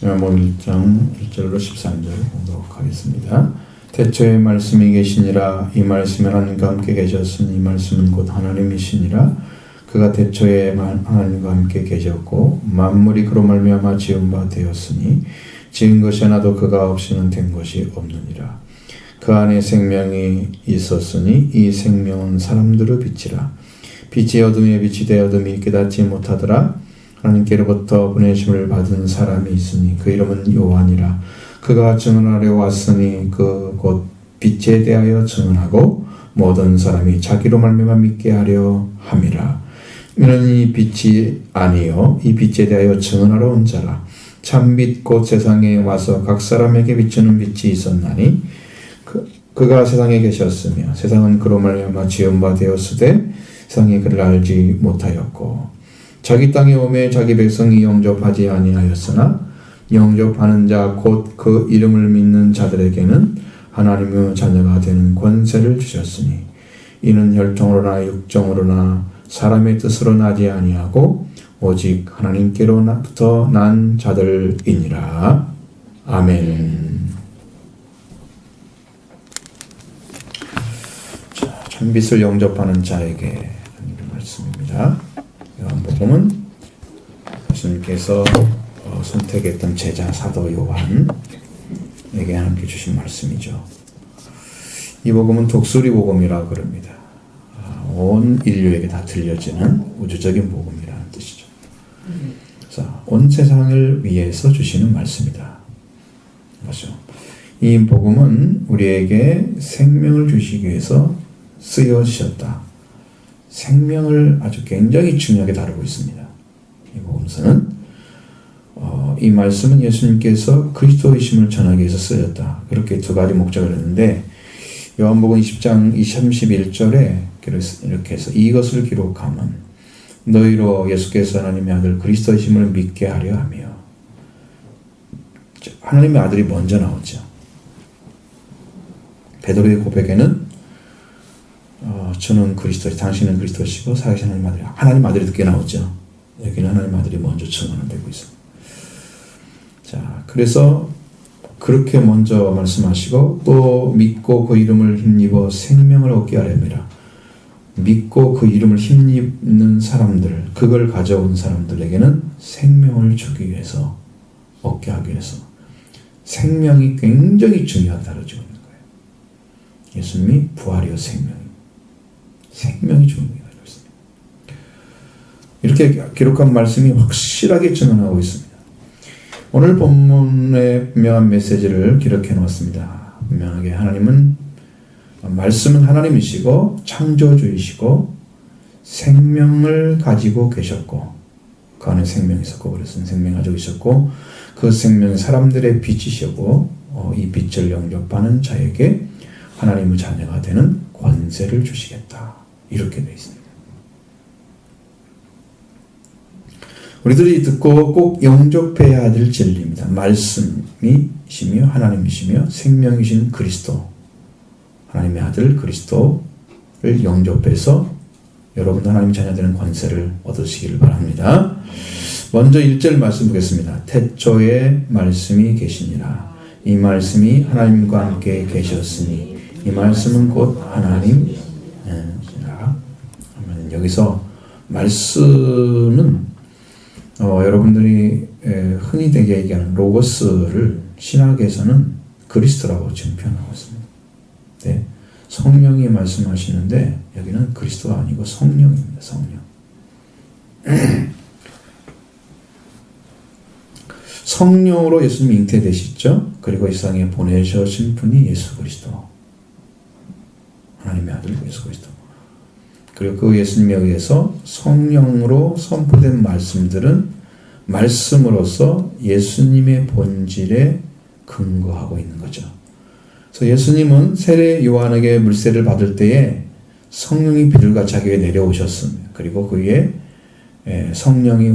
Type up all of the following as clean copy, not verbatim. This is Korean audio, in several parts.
요한복음 1장 1절로 13절 보도록 하겠습니다. 태초에 말씀이 계시니라. 이 말씀이 하나님과 함께 계셨으니 이 말씀은 곧 하나님이시니라. 그가 태초에 하나님과 함께 계셨고 만물이 그로 말미암아 지은 바 되었으니 지은 것이 하나도 그가 없이는 된 것이 없느니라. 그 안에 생명이 있었으니 이 생명은 사람들의 빛이라. 빛이 어둠에 빛이 되어 어둠이 깨닫지 못하더라. 하나님께로부터 보내심을 받은 사람이 있으니 그 이름은 요한이라. 그가 증언하려 왔으니 그 곧 빛에 대하여 증언하고 모든 사람이 자기로 말미암아 믿게 하려 함이라. 이는 이 빛이 아니요 이 빛에 대하여 증언하러 온 자라. 참빛 곧 세상에 와서 각 사람에게 비추는 빛이 있었나니 그가 세상에 계셨으며 세상은 그로 말미암아 지은 바 되었으되 세상이 그를 알지 못하였고 자기 땅에 오매 자기 백성이 영접하지 아니하였으나 영접하는 자 곧 그 이름을 믿는 자들에게는 하나님의 자녀가 되는 권세를 주셨으니 이는 혈통으로나 육정으로나 사람의 뜻으로 나지 아니하고 오직 하나님께로부터 난 자들이니라. 아멘. 자, 참빛을 영접하는 자에게 하는 말씀입니다. 요한복음은 예수님께서 선택했던 제자 사도 요한에게 하나님께 주신 말씀이죠. 이 복음은 독수리 복음이라고 그럽니다. 온 인류에게 다 들려지는 우주적인 복음이라는 뜻이죠. 자, 온 세상을 위해서 주시는 말씀이다. 맞죠? 이 복음은 우리에게 생명을 주시기 위해서 쓰여지셨다. 생명을 아주 굉장히 중요하게 다루고 있습니다. 이 복음서는 이 말씀은 예수님께서 그리스도이심을 전하기 위해서 쓰였다. 그렇게 두 가지 목적을 했는데 요한복음 20장 31절에 이렇게 해서 이것을 기록함은 너희로 예수께서 하나님의 아들 그리스도이심을 믿게 하려 하며. 하나님의 아들이 먼저 나오죠. 베드로의 고백에는 저는 그리스도, 당신은 그리스도시고 살아계신 하나님 아들이, 하나님 아들이 늦게 나오죠. 여기는 하나님 아들이 먼저 증언되고 있습니다. 자, 그래서 그렇게 먼저 말씀하시고 또 믿고 그 이름을 힘입어 생명을 얻게 하렵니다. 믿고 그 이름을 힘입는 사람들, 그걸 가져온 사람들에게는 생명을 주기 위해서, 얻게 하기 위해서 생명이 굉장히 중요하게 다뤄지고 있는 거예요. 예수님이 부활이요 생명이 중요하게 다루고 있습니다. 이렇게 기록한 말씀이 확실하게 증언하고 있습니다. 오늘 본문의 분명한 메시지를 기록해 놓았습니다. 분명하게 말씀은 하나님이시고 창조주이시고 생명을 가지고 계셨고 그 안에 생명이 있었고 그래서 생명을 가지고 있었고 그 생명은 사람들의 빛이시고 이 빛을 영접하는 자에게 하나님의 자녀가 되는 권세를 주시겠다. 이렇게 되어 있습니다. 우리들이 듣고 꼭 영접해야 될 진리입니다. 말씀이시며 하나님이시며 생명이신 그리스도, 하나님의 아들 그리스도를 영접해서 여러분도 하나님의 자녀되는 권세를 얻으시기를 바랍니다. 먼저 1절 말씀 보겠습니다. 태초에 말씀이 계시니라. 이 말씀이 하나님과 함께 계셨으니 이 말씀은 곧 하나님이시라. 여기서 말씀은 여러분들이 흔히 되게 얘기하는 로고스를 신학에서는 그리스도라고 지금 표현하고 있습니다. 네, 성령이 말씀하시는데 여기는 그리스도가 아니고 성령입니다. 성령. 성령으로 예수님이 잉태되시죠. 그리고 이 세상에 보내셔진 분이 예수 그리스도, 하나님의 아들 예수 그리스도. 그리고 그 예수님에 의해서 성령으로 선포된 말씀들은 말씀으로서 예수님의 본질에 근거하고 있는 거죠. 그래서 예수님은 세례 요한에게 물세를 받을 때에 성령이 비둘기가 자기에게 내려오셨습니다. 그리고 그 위에 성령이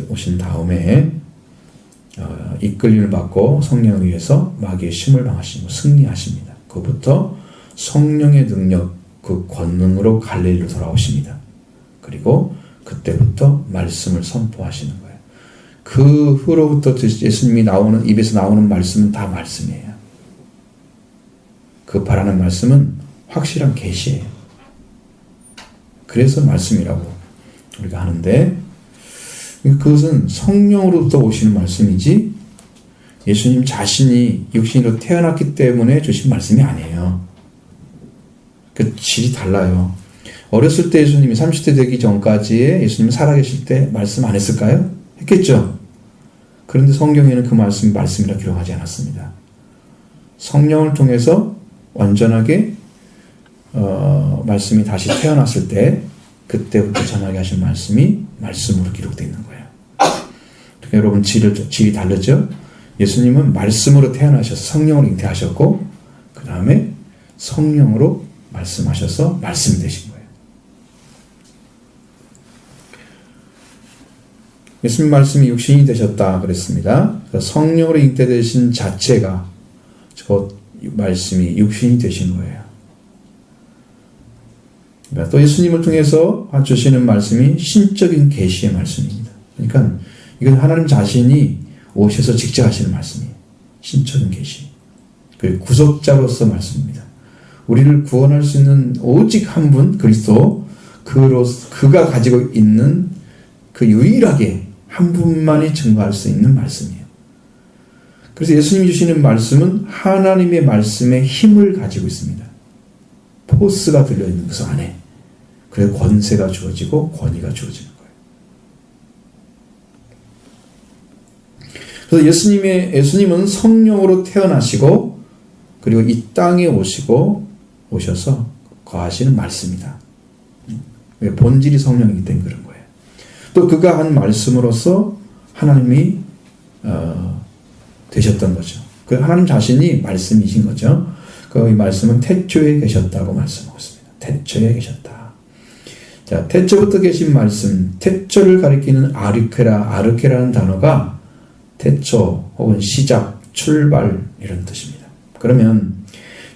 오신 다음에 이끌림을 받고 성령에 의해서 마귀의 힘을 방하시고 승리하십니다. 그부터 성령의 능력, 그 권능으로 갈릴리로 돌아오십니다. 그리고 그때부터 말씀을 선포하시는 거예요. 그 후로부터 예수님이 입에서 나오는 말씀은 다 말씀이에요. 그 바라는 말씀은 확실한 계시예요. 그래서 말씀이라고 우리가 하는데, 그것은 성령으로부터 오시는 말씀이지 예수님 자신이 육신으로 태어났기 때문에 주신 말씀이 아니에요. 그 질이 달라요. 어렸을 때 예수님이 30대 되기 전까지에 예수님이 살아계실 때 말씀 안 했을까요? 했겠죠. 그런데 성경에는 그 말씀이라 기록하지 않았습니다. 성령을 통해서 완전하게 말씀이 다시 태어났을 때 그때부터 전하게 하신 말씀이 말씀으로 기록되어 있는 거예요. 그러니까 여러분 질이 다르죠? 예수님은 말씀으로 태어나셔서 성령으로 잉태하셨고 그 다음에 성령으로 말씀하셔서 말씀이 되신 거예요. 예수님 말씀이 육신이 되셨다 그랬습니다. 성령으로 잉태되신 자체가 저 말씀이 육신이 되신 거예요. 또 예수님을 통해서 주시는 말씀이 신적인 계시의 말씀입니다. 그러니까 이건 하나님 자신이 오셔서 직접 하시는 말씀이에요. 신적인 계시. 그 구속자로서 말씀입니다. 우리를 구원할 수 있는 오직 한 분, 그리스도, 그가 가지고 있는 그 유일하게 한 분만이 증거할 수 있는 말씀이에요. 그래서 예수님이 주시는 말씀은 하나님의 말씀의 힘을 가지고 있습니다. 포스가 들려있는 그 안에. 그래서 권세가 주어지고 권위가 주어지는 거예요. 그래서 예수님은 성령으로 태어나시고 그리고 이 땅에 오셔서 거하시는 말씀이다. 본질이 성령이기 때문에 그런 거예요. 또 그가 한 말씀으로서 하나님이 되셨던 거죠. 그 하나님 자신이 말씀이신 거죠. 그 이 말씀은 태초에 계셨다고 말씀하고 있습니다. 태초에 계셨다. 자, 태초부터 계신 말씀, 태초를 가리키는 아르케라는 단어가 태초 혹은 시작, 출발 이런 뜻입니다. 그러면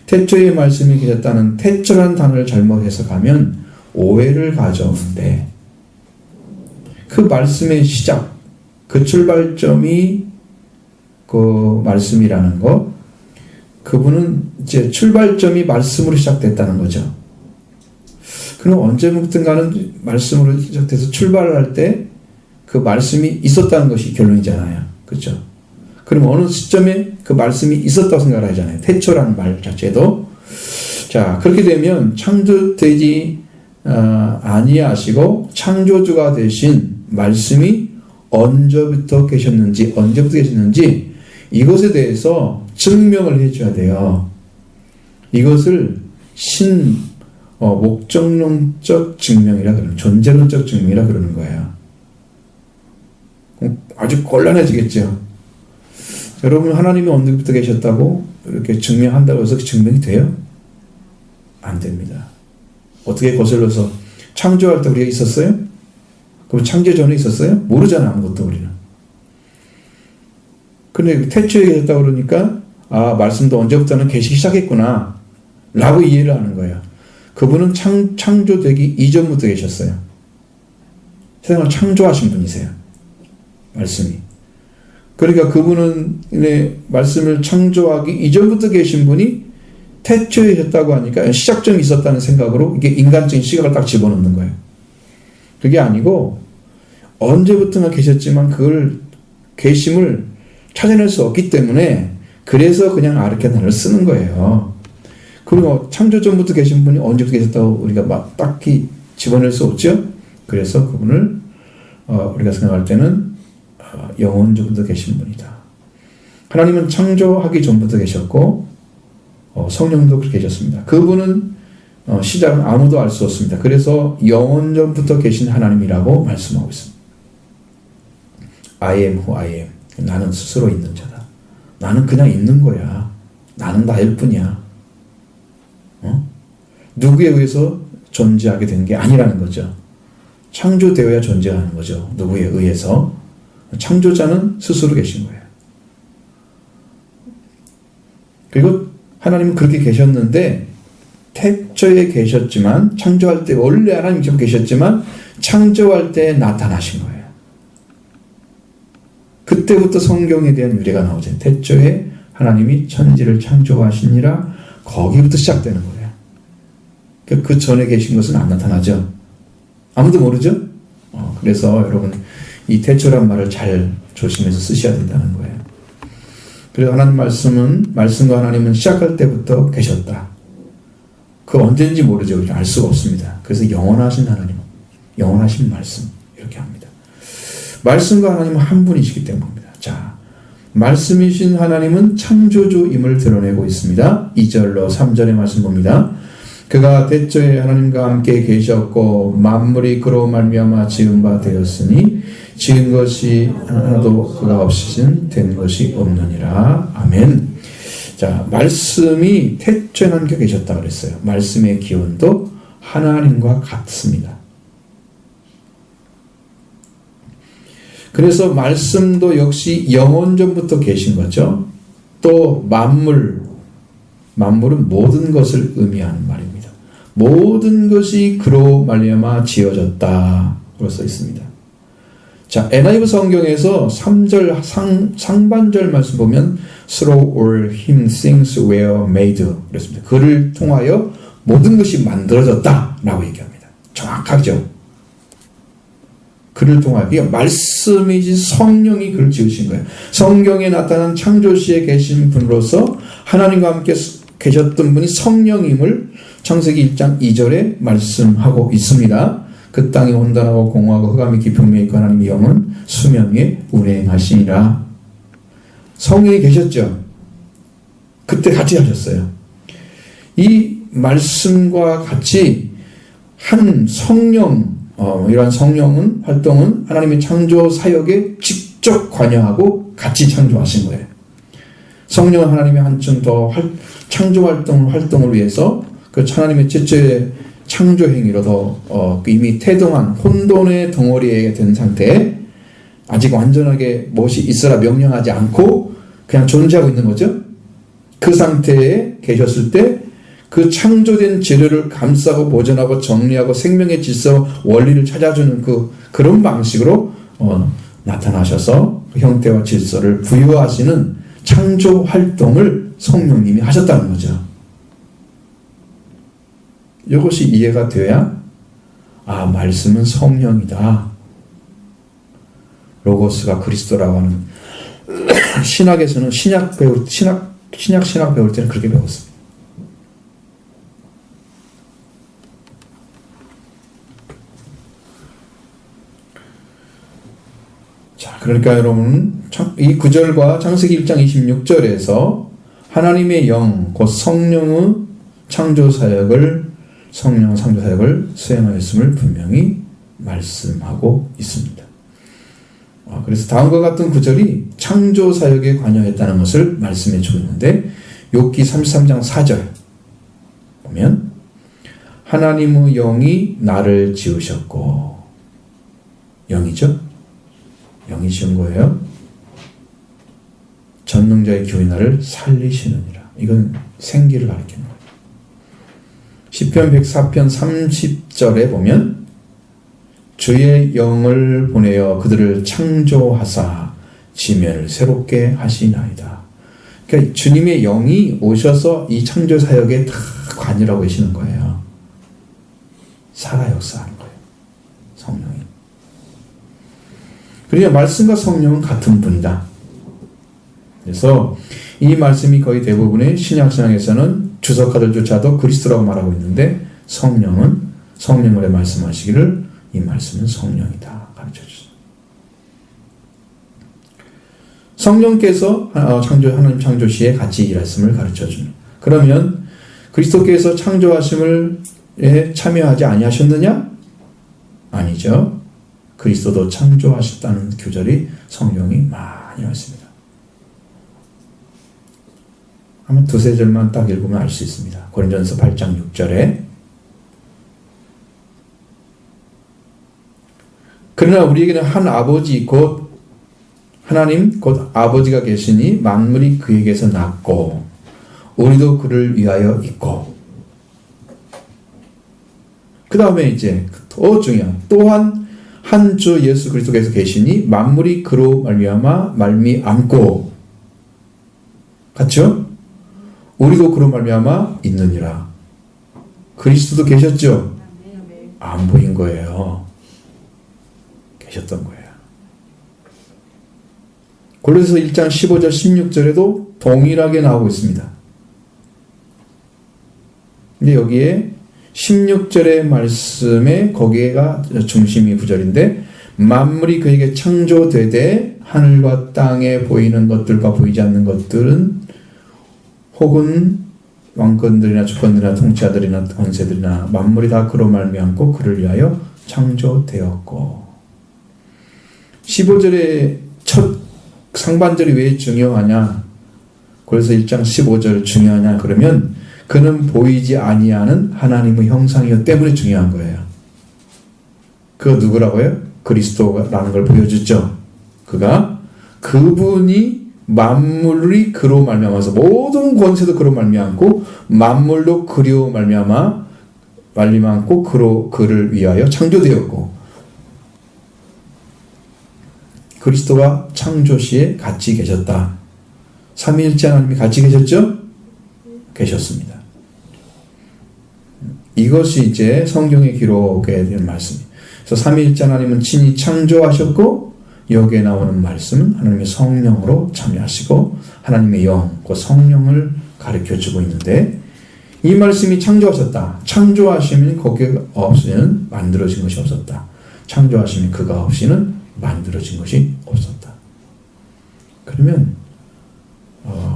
태초에 말씀이 계셨다는 태초라는 단어를 잘못 해석하면 오해를 가져오는데 그 말씀의 시작, 그 출발점이 그 말씀이라는 거, 그분은 이제 출발점이 말씀으로 시작됐다는 거죠. 그럼 언제부턴가는 말씀으로 시작돼서 출발을 할 때 그 말씀이 있었다는 것이 결론이잖아요. 그렇죠? 그럼 어느 시점에 그 말씀이 있었다고 생각을 하잖아요. 태초라는 말 자체도. 자, 그렇게 되면 창조되지 아니하시고 창조주가 되신 말씀이 언제부터 계셨는지 이것에 대해서 증명을 해줘야 돼요. 이것을 목적론적 증명이라 그러는, 존재론적 증명이라 그러는 거예요. 아주 곤란해지겠죠. 여러분, 하나님이 언제부터 계셨다고 이렇게 증명한다고 해서 증명이 돼요? 안 됩니다. 어떻게 거슬러서 창조할 때 우리가 있었어요? 그럼 창조 전에 있었어요? 모르잖아, 아무것도 우리는. 근데 태초에 계셨다고 그러니까 말씀도 언제부터는 계시기 시작했구나 라고 이해를 하는 거예요. 그분은 창조되기 이전부터 계셨어요. 세상을 창조하신 분이세요. 말씀이. 그러니까 그분은 말씀을 창조하기 이전부터 계신 분이 태초에 계셨다고 하니까 시작점이 있었다는 생각으로 이게 인간적인 시각을 딱 집어넣는 거예요. 그게 아니고 언제부터나 계셨지만 그걸 계심을 찾아낼 수 없기 때문에 그래서 그냥 아르케나를 쓰는 거예요. 그리고 창조 전부터 계신 분이 언제부터 계셨다고 우리가 막 딱히 집어낼 수 없죠. 그래서 그분을 우리가 생각할 때는 영원전부터 계신 분이다. 하나님은 창조하기 전부터 계셨고 성령도 그렇게 계셨습니다. 그분은 시작은 아무도 알 수 없습니다. 그래서 영원전부터 계신 하나님이라고 말씀하고 있습니다. I am who I am. 나는 스스로 있는 자다. 나는 그냥 있는 거야. 나는 나일 뿐이야. 누구에 의해서 존재하게 된 게 아니라는 거죠. 창조되어야 존재하는 거죠. 누구에 의해서. 창조자는 스스로 계신 거예요. 그리고 하나님은 그렇게 계셨는데 태초에 계셨지만 창조할 때 원래 하나님께서 계셨지만 창조할 때 나타나신 거예요. 그때부터 성경에 대한 유래가 나오죠. 태초에 하나님이 천지를 창조하시니라. 거기부터 시작되는 거예요. 그 전에 계신 것은 안 나타나죠. 아무도 모르죠. 그래서 여러분 이 태초란 말을 잘 조심해서 쓰셔야 된다는 거예요. 그래서 하나님 말씀과 하나님은 시작할 때부터 계셨다. 그 언제인지 모르죠. 알 수가 없습니다. 그래서 영원하신 하나님, 영원하신 말씀 이렇게 합니다. 말씀과 하나님은 한 분이시기 때문입니다. 자, 말씀이신 하나님은 창조주임을 드러내고 있습니다. 2절로 3절의 말씀 봅니다. 그가 태초에 하나님과 함께 계셨고 만물이 그로 말미암아 지은 바 되었으니 지은 것이 하나도 그가 없이는 된 것이 없느니라. 아멘. 자, 말씀이 태초에 함께 계셨다 그랬어요. 말씀의 기원도 하나님과 같습니다. 그래서 말씀도 역시 영원전부터 계신 거죠. 또 만물은 모든 것을 의미하는 말입니다. 모든 것이 그로 말미암아 지어졌다 고 써 있습니다. 자, NIV 성경에서 3절 상반절 말씀 보면 Through all him things were made 그랬습니다. 그를 통하여 모든 것이 만들어졌다 라고 얘기합니다. 정확하죠. 그를 통하여, 그러니까 말씀이신 성령이 그를 지으신 거예요. 성경에 나타난 창조시에 계신 분으로서 하나님과 함께 계셨던 분이 성령임을 창세기 1장 2절에 말씀하고 있습니다. 그 땅이 온전하고 공허하고 흑암이 깊음에 있고 하나님의 영은 수면 위에 운행하시니라. 성령이 계셨죠. 그때 같이 하셨어요. 이 말씀과 같이 한 성령, 이러한 성령은 활동은 하나님의 창조 사역에 직접 관여하고 같이 창조하신 거예요. 성령은 하나님의 한층 더 창조 활동을 위해서 그 하나님의 최초의 창조 행위로 더 이미 태동한 혼돈의 덩어리에 된 상태에 아직 완전하게 무엇이 있으라 명령하지 않고 그냥 존재하고 있는 거죠. 그 상태에 계셨을 때 그 창조된 재료를 감싸고 보존하고 정리하고 생명의 질서 원리를 찾아주는 그런 방식으로 나타나셔서 그 형태와 질서를 부여하시는 창조 활동을 성령님이 하셨다는 거죠. 이것이 이해가 돼야 말씀은 성령이다. 로고스가 그리스도라고 하는 신학에서는 신약 배울 때는 그렇게 배웠습니다. 자, 그러니까 여러분 이 구절과 창세기 1장 26절에서 하나님의 영, 곧 성령의 창조사역을 수행하였음을 분명히 말씀하고 있습니다. 그래서 다음과 같은 구절이 창조사역에 관여했다는 것을 말씀해 주고 있는데 욥기 33장 4절 보면 하나님의 영이 나를 지으셨고, 영이죠? 영이 지은 거예요. 전능자의 기운이 나를 살리시느니라. 이건 생기를 가리키는 거예요. 시편 104편 30절에 보면 주의 영을 보내어 그들을 창조하사 지면을 새롭게 하시나이다. 그러니까 주님의 영이 오셔서 이 창조 사역에 다 관여하고 계시는 거예요. 살아 역사하는 거예요. 성령이. 그러니까 말씀과 성령은 같은 분이다. 그래서 이 말씀이 거의 대부분의 신약신앙에서는 주석가들조차도 그리스도라고 말하고 있는데 성령을 말씀하시기를 이 말씀은 성령이다 가르쳐주죠. 성령께서 하나님 창조시에 같이 일하심을 가르쳐줍니다. 그러면 그리스도께서 창조하심에 참여하지 아니하셨느냐? 아니죠. 그리스도도 창조하셨다는 교절이 성경이 많이 있습니다. 한번 두세 절만 딱 읽으면 알 수 있습니다. 고린도전서 8장 6절에 그러나 우리에게는 한 아버지 곧 하나님 곧 아버지가 계시니 만물이 그에게서 났고 우리도 그를 위하여 있고, 그 다음에 이제 더 중요한 또한 한 주 예수 그리스도께서 계시니 만물이 그로 말미암고 같죠? 우리도 그로 말미암아 있느니라. 그리스도도 계셨죠? 안 보인 거예요. 계셨던 거예요. 골로새서 1장 15절 16절에도 동일하게 나오고 있습니다. 근데 여기에 16절의 말씀에 거기가 중심이 구절인데 만물이 그에게 창조되되 하늘과 땅에 보이는 것들과 보이지 않는 것들은 혹은 왕권들이나 주권들이나 통치자들이나 권세들이나 만물이 다 그로 말미암고 그를 위하여 창조되었고 15절의 첫 상반절이 왜 중요하냐? 그래서 1장 15절 중요하냐? 그러면 그는 보이지 아니하는 하나님의 형상이었기 때문에 중요한 거예요. 그거 누구라고요? 그리스도라는 걸 보여주죠. 그분이 만물이 그로 말미암아서 모든 권세도 그로 말미암고 만물도 그로 말미암고 그를 위하여 창조되었고 그리스도가 창조 시에 같이 계셨다. 삼위일체 하나님이 같이 계셨죠? 계셨습니다. 이것이 이제 성경의 기록에 대한 말씀입니다. 그래서 삼위일체 하나님은 친히 창조하셨고 여기에 나오는 말씀은 하나님의 성령으로 참여하시고 하나님의 영, 그 성령을 가르쳐주고 있는데 이 말씀이 창조하셨다. 창조하시면 거기에 없이는 만들어진 것이 없었다. 창조하시면 그가 없이는 만들어진 것이 없었다. 그러면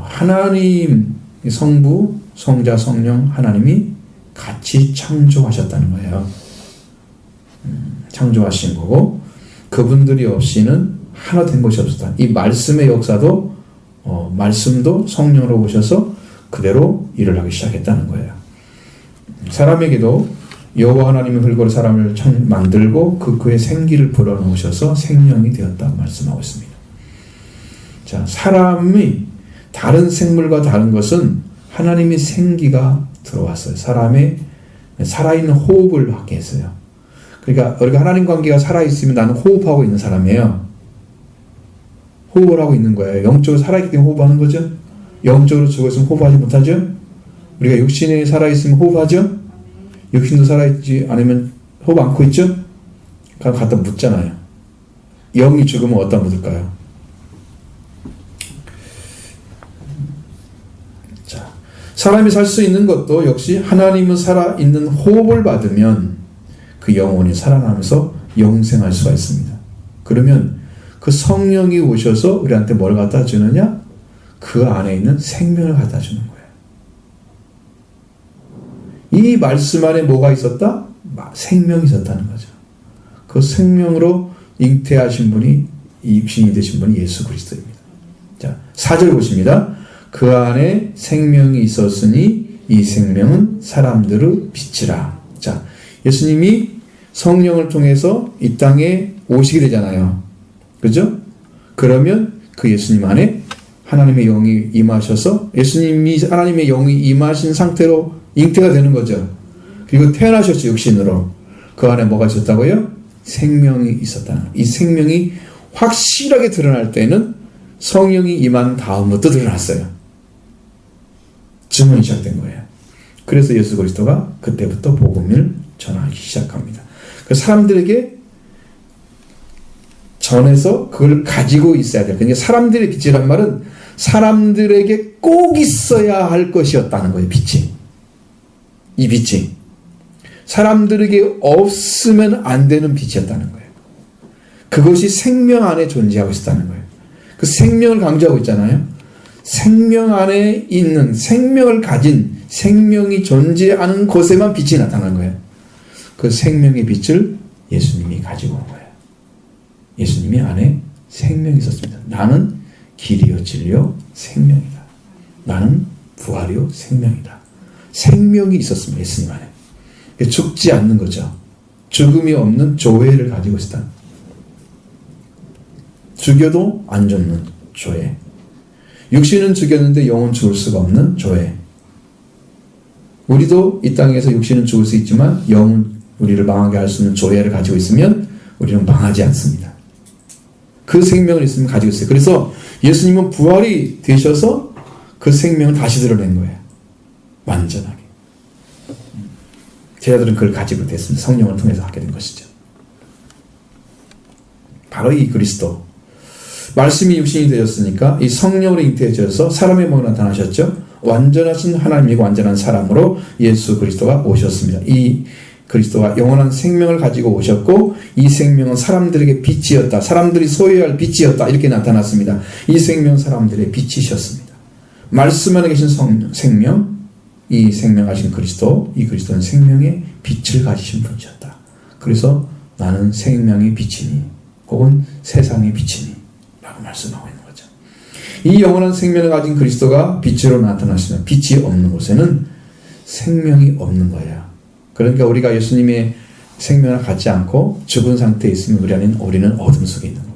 하나님 성부, 성자, 성령 하나님이 같이 창조하셨다는 거예요. 창조하신 거고 그분들이 없이는 하나 된 것이 없었다. 이 말씀의 역사도 말씀도 성령으로 오셔서 그대로 일을 하기 시작했다는 거예요. 사람에게도 여호와 하나님의 흙으로 사람을 만들고 그의 생기를 불어넣으셔서 생명이 되었다고 말씀하고 있습니다. 자, 사람이 다른 생물과 다른 것은 하나님의 생기가 들어왔어요. 사람의 살아있는 호흡을 하게 했어요. 그러니까 우리가 하나님 관계가 살아있으면 나는 호흡하고 있는 사람이에요. 호흡을 하고 있는 거예요. 영적으로 살아있기 때문에 호흡하는 거죠. 영적으로 죽었으면 호흡하지 못하죠. 우리가 육신에 살아있으면 호흡하죠. 육신도 살아있지 않으면 호흡 않고 있죠. 그럼 갖다 묻잖아요. 영이 죽으면 어디다 묻을까요? 자, 사람이 살 수 있는 것도 역시 하나님은 살아있는 호흡을 받으면 그 영혼이 살아나면서 영생할 수가 있습니다. 그러면 그 성령이 오셔서 우리한테 뭘 갖다 주느냐? 그 안에 있는 생명을 갖다 주는 거예요. 이 말씀 안에 뭐가 있었다? 생명이 있었다는 거죠. 그 생명으로 잉태하신 분이 육신이 되신 분이 예수 그리스도입니다. 자, 4절 보십니다. 그 안에 생명이 있었으니 이 생명은 사람들의 빛이라. 자, 예수님이 성령을 통해서 이 땅에 오시게 되잖아요. 그죠? 그러면 그 예수님 안에 하나님의 영이 임하셔서 예수님이 하나님의 영이 임하신 상태로 잉태가 되는 거죠. 그리고 태어나셨죠. 육신으로. 그 안에 뭐가 있었다고요? 생명이 있었다는 거예요. 이 생명이 확실하게 드러날 때는 성령이 임한 다음부터 드러났어요. 증언이 시작된 거예요. 그래서 예수 그리스도가 그때부터 복음을 전하기 시작합니다. 그 사람들에게 전해서 그걸 가지고 있어야 돼요. 그러니까 사람들의 빛이란 말은 사람들에게 꼭 있어야 할 것이었다는 거예요. 빛이. 이 빛이. 사람들에게 없으면 안 되는 빛이었다는 거예요. 그것이 생명 안에 존재하고 있었다는 거예요. 그 생명을 강조하고 있잖아요. 생명 안에 있는 생명을 가진 생명이 존재하는 곳에만 빛이 나타나는 거예요. 그 생명의 빛을 예수님이 가지고 온 거예요. 예수님이 안에 생명이 있었습니다. 나는 길이요 진리요 생명이다. 나는 부활이요 생명이다. 생명이 있었습니다. 예수님 안에. 죽지 않는 거죠. 죽음이 없는 조회를 가지고 있었다. 죽여도 안 죽는 조회. 육신은 죽였는데 영은 죽을 수가 없는 조회. 우리도 이 땅에서 육신은 죽을 수 있지만 영은 우리를 망하게 할 수 있는 조회를 가지고 있으면 우리는 망하지 않습니다. 그 생명을 있으면 가지고 있어요. 그래서 예수님은 부활이 되셔서 그 생명을 다시 드러낸 거예요. 완전하게. 제자들은 그걸 가지고 됐습니다. 성령을 통해서 하게 된 것이죠. 바로 이 그리스도. 말씀이 육신이 되었으니까 이 성령으로 잉태해져서 사람의 몸으로 나타나셨죠. 완전하신 하나님이고 완전한 사람으로 예수 그리스도가 오셨습니다. 이 그리스도가 영원한 생명을 가지고 오셨고 이 생명은 사람들에게 빛이었다. 사람들이 소유할 빛이었다. 이렇게 나타났습니다. 이 생명은 사람들의 빛이셨습니다. 말씀 안에 계신 생명, 이 생명 가진 그리스도, 이 그리스도는 생명의 빛을 가지신 분이셨다. 그래서 나는 생명의 빛이니 혹은 세상의 빛이니 라고 말씀하고 있는 거죠. 이 영원한 생명을 가진 그리스도가 빛으로 나타나시면 빛이 없는 곳에는 생명이 없는 거예요. 그러니까 우리가 예수님의 생명을 갖지 않고 죽은 상태에 있으면 우리는 어둠 속에 있는 거예요.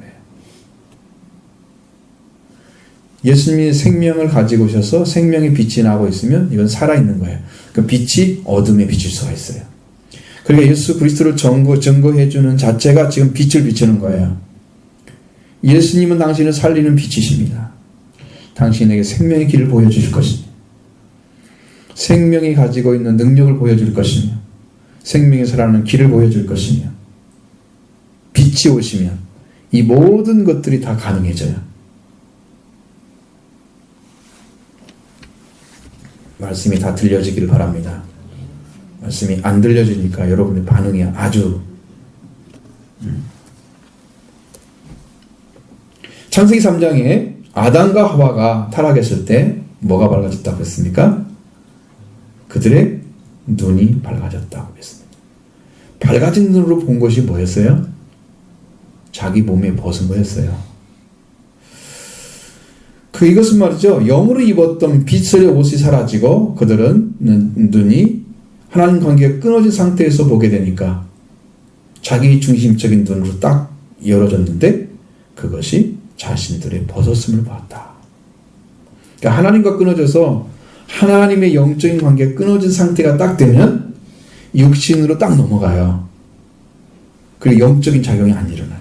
예수님이 생명을 가지고 오셔서 생명의 빛이 나고 있으면 이건 살아있는 거예요. 그 빛이 어둠에 비칠 수가 있어요. 그러니까 예수 그리스도를 증거해주는 자체가 지금 빛을 비추는 거예요. 예수님은 당신을 살리는 빛이십니다. 당신에게 생명의 길을 보여주실 것입니다. 생명이 가지고 있는 능력을 보여줄 것이며 생명이 살아나는 길을 보여줄 것이며 빛이 오시면 이 모든 것들이 다 가능해져요. 말씀이 다 들려지기를 바랍니다. 말씀이 안 들려지니까 여러분의 반응이 아주 창세기 3장에 아담과 하와가 타락했을 때 뭐가 밝아졌다고 했습니까? 그들의 눈이 밝아졌다고 했습니다. 밝아진 눈으로 본 것이 뭐였어요? 자기 몸에 벗은 거였어요. 이것은 말이죠. 영으로 입었던 빛의 옷이 사라지고 그들은 눈이 하나님 관계가 끊어진 상태에서 보게 되니까 자기 중심적인 눈으로 딱 열어졌는데 그것이 자신들의 벗었음을 봤다. 그러니까 하나님과 끊어져서 하나님의 영적인 관계가 끊어진 상태가 딱 되면 육신으로 딱 넘어가요. 그리고 영적인 작용이 안 일어나요.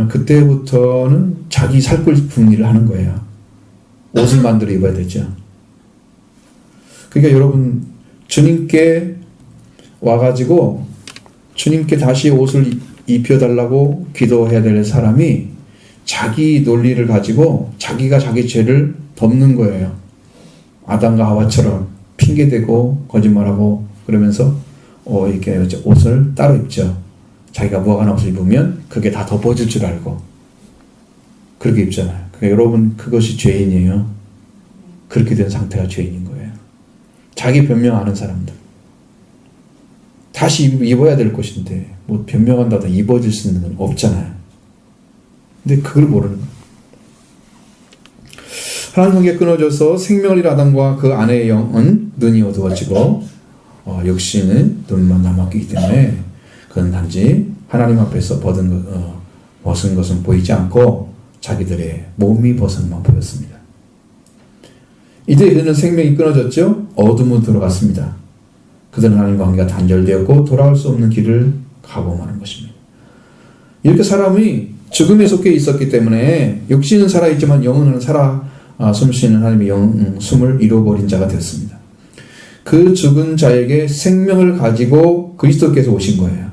그때부터는 자기 살 싶은 일을 하는 거예요. 옷을 만들어 입어야 되죠. 그러니까 여러분 주님께 와가지고 주님께 다시 옷을 입혀달라고 기도해야 될 사람이 자기 논리를 가지고 자기가 자기 죄를 덮는 거예요. 아담과 하와처럼 핑계대고 거짓말하고 그러면서 이렇게 옷을 따로 입죠. 자기가 무화과나 옷을 입으면 그게 다 덮어질 줄 알고 그렇게 입잖아요. 그러니까 여러분 그것이 죄인이에요. 그렇게 된 상태가 죄인인 거예요. 자기 변명하는 사람들 다시 입어야 될 것인데 뭐 변명한다고 입어질 수 있는 건 없잖아요. 근데 그걸 모르는 거예요. 하나님 관계가 끊어져서 생명을 잃은 아담과 그 아내의 영은 눈이 어두워지고 육신은 눈만 남았기 때문에 그건 단지 하나님 앞에서 벗은 것은 보이지 않고 자기들의 몸이 벗은 것만 보였습니다. 이제 그들은 생명이 끊어졌죠. 어둠으로 들어갔습니다. 그들은 하나님과 관계가 단절되었고 돌아올 수 없는 길을 가고 마는 것입니다. 이렇게 사람이 죽음에 속해 있었기 때문에 육신은 살아있지만 영혼은 숨쉬는 하나님의 숨을 잃어버린 자가 되었습니다. 그 죽은 자에게 생명을 가지고 그리스도께서 오신 거예요.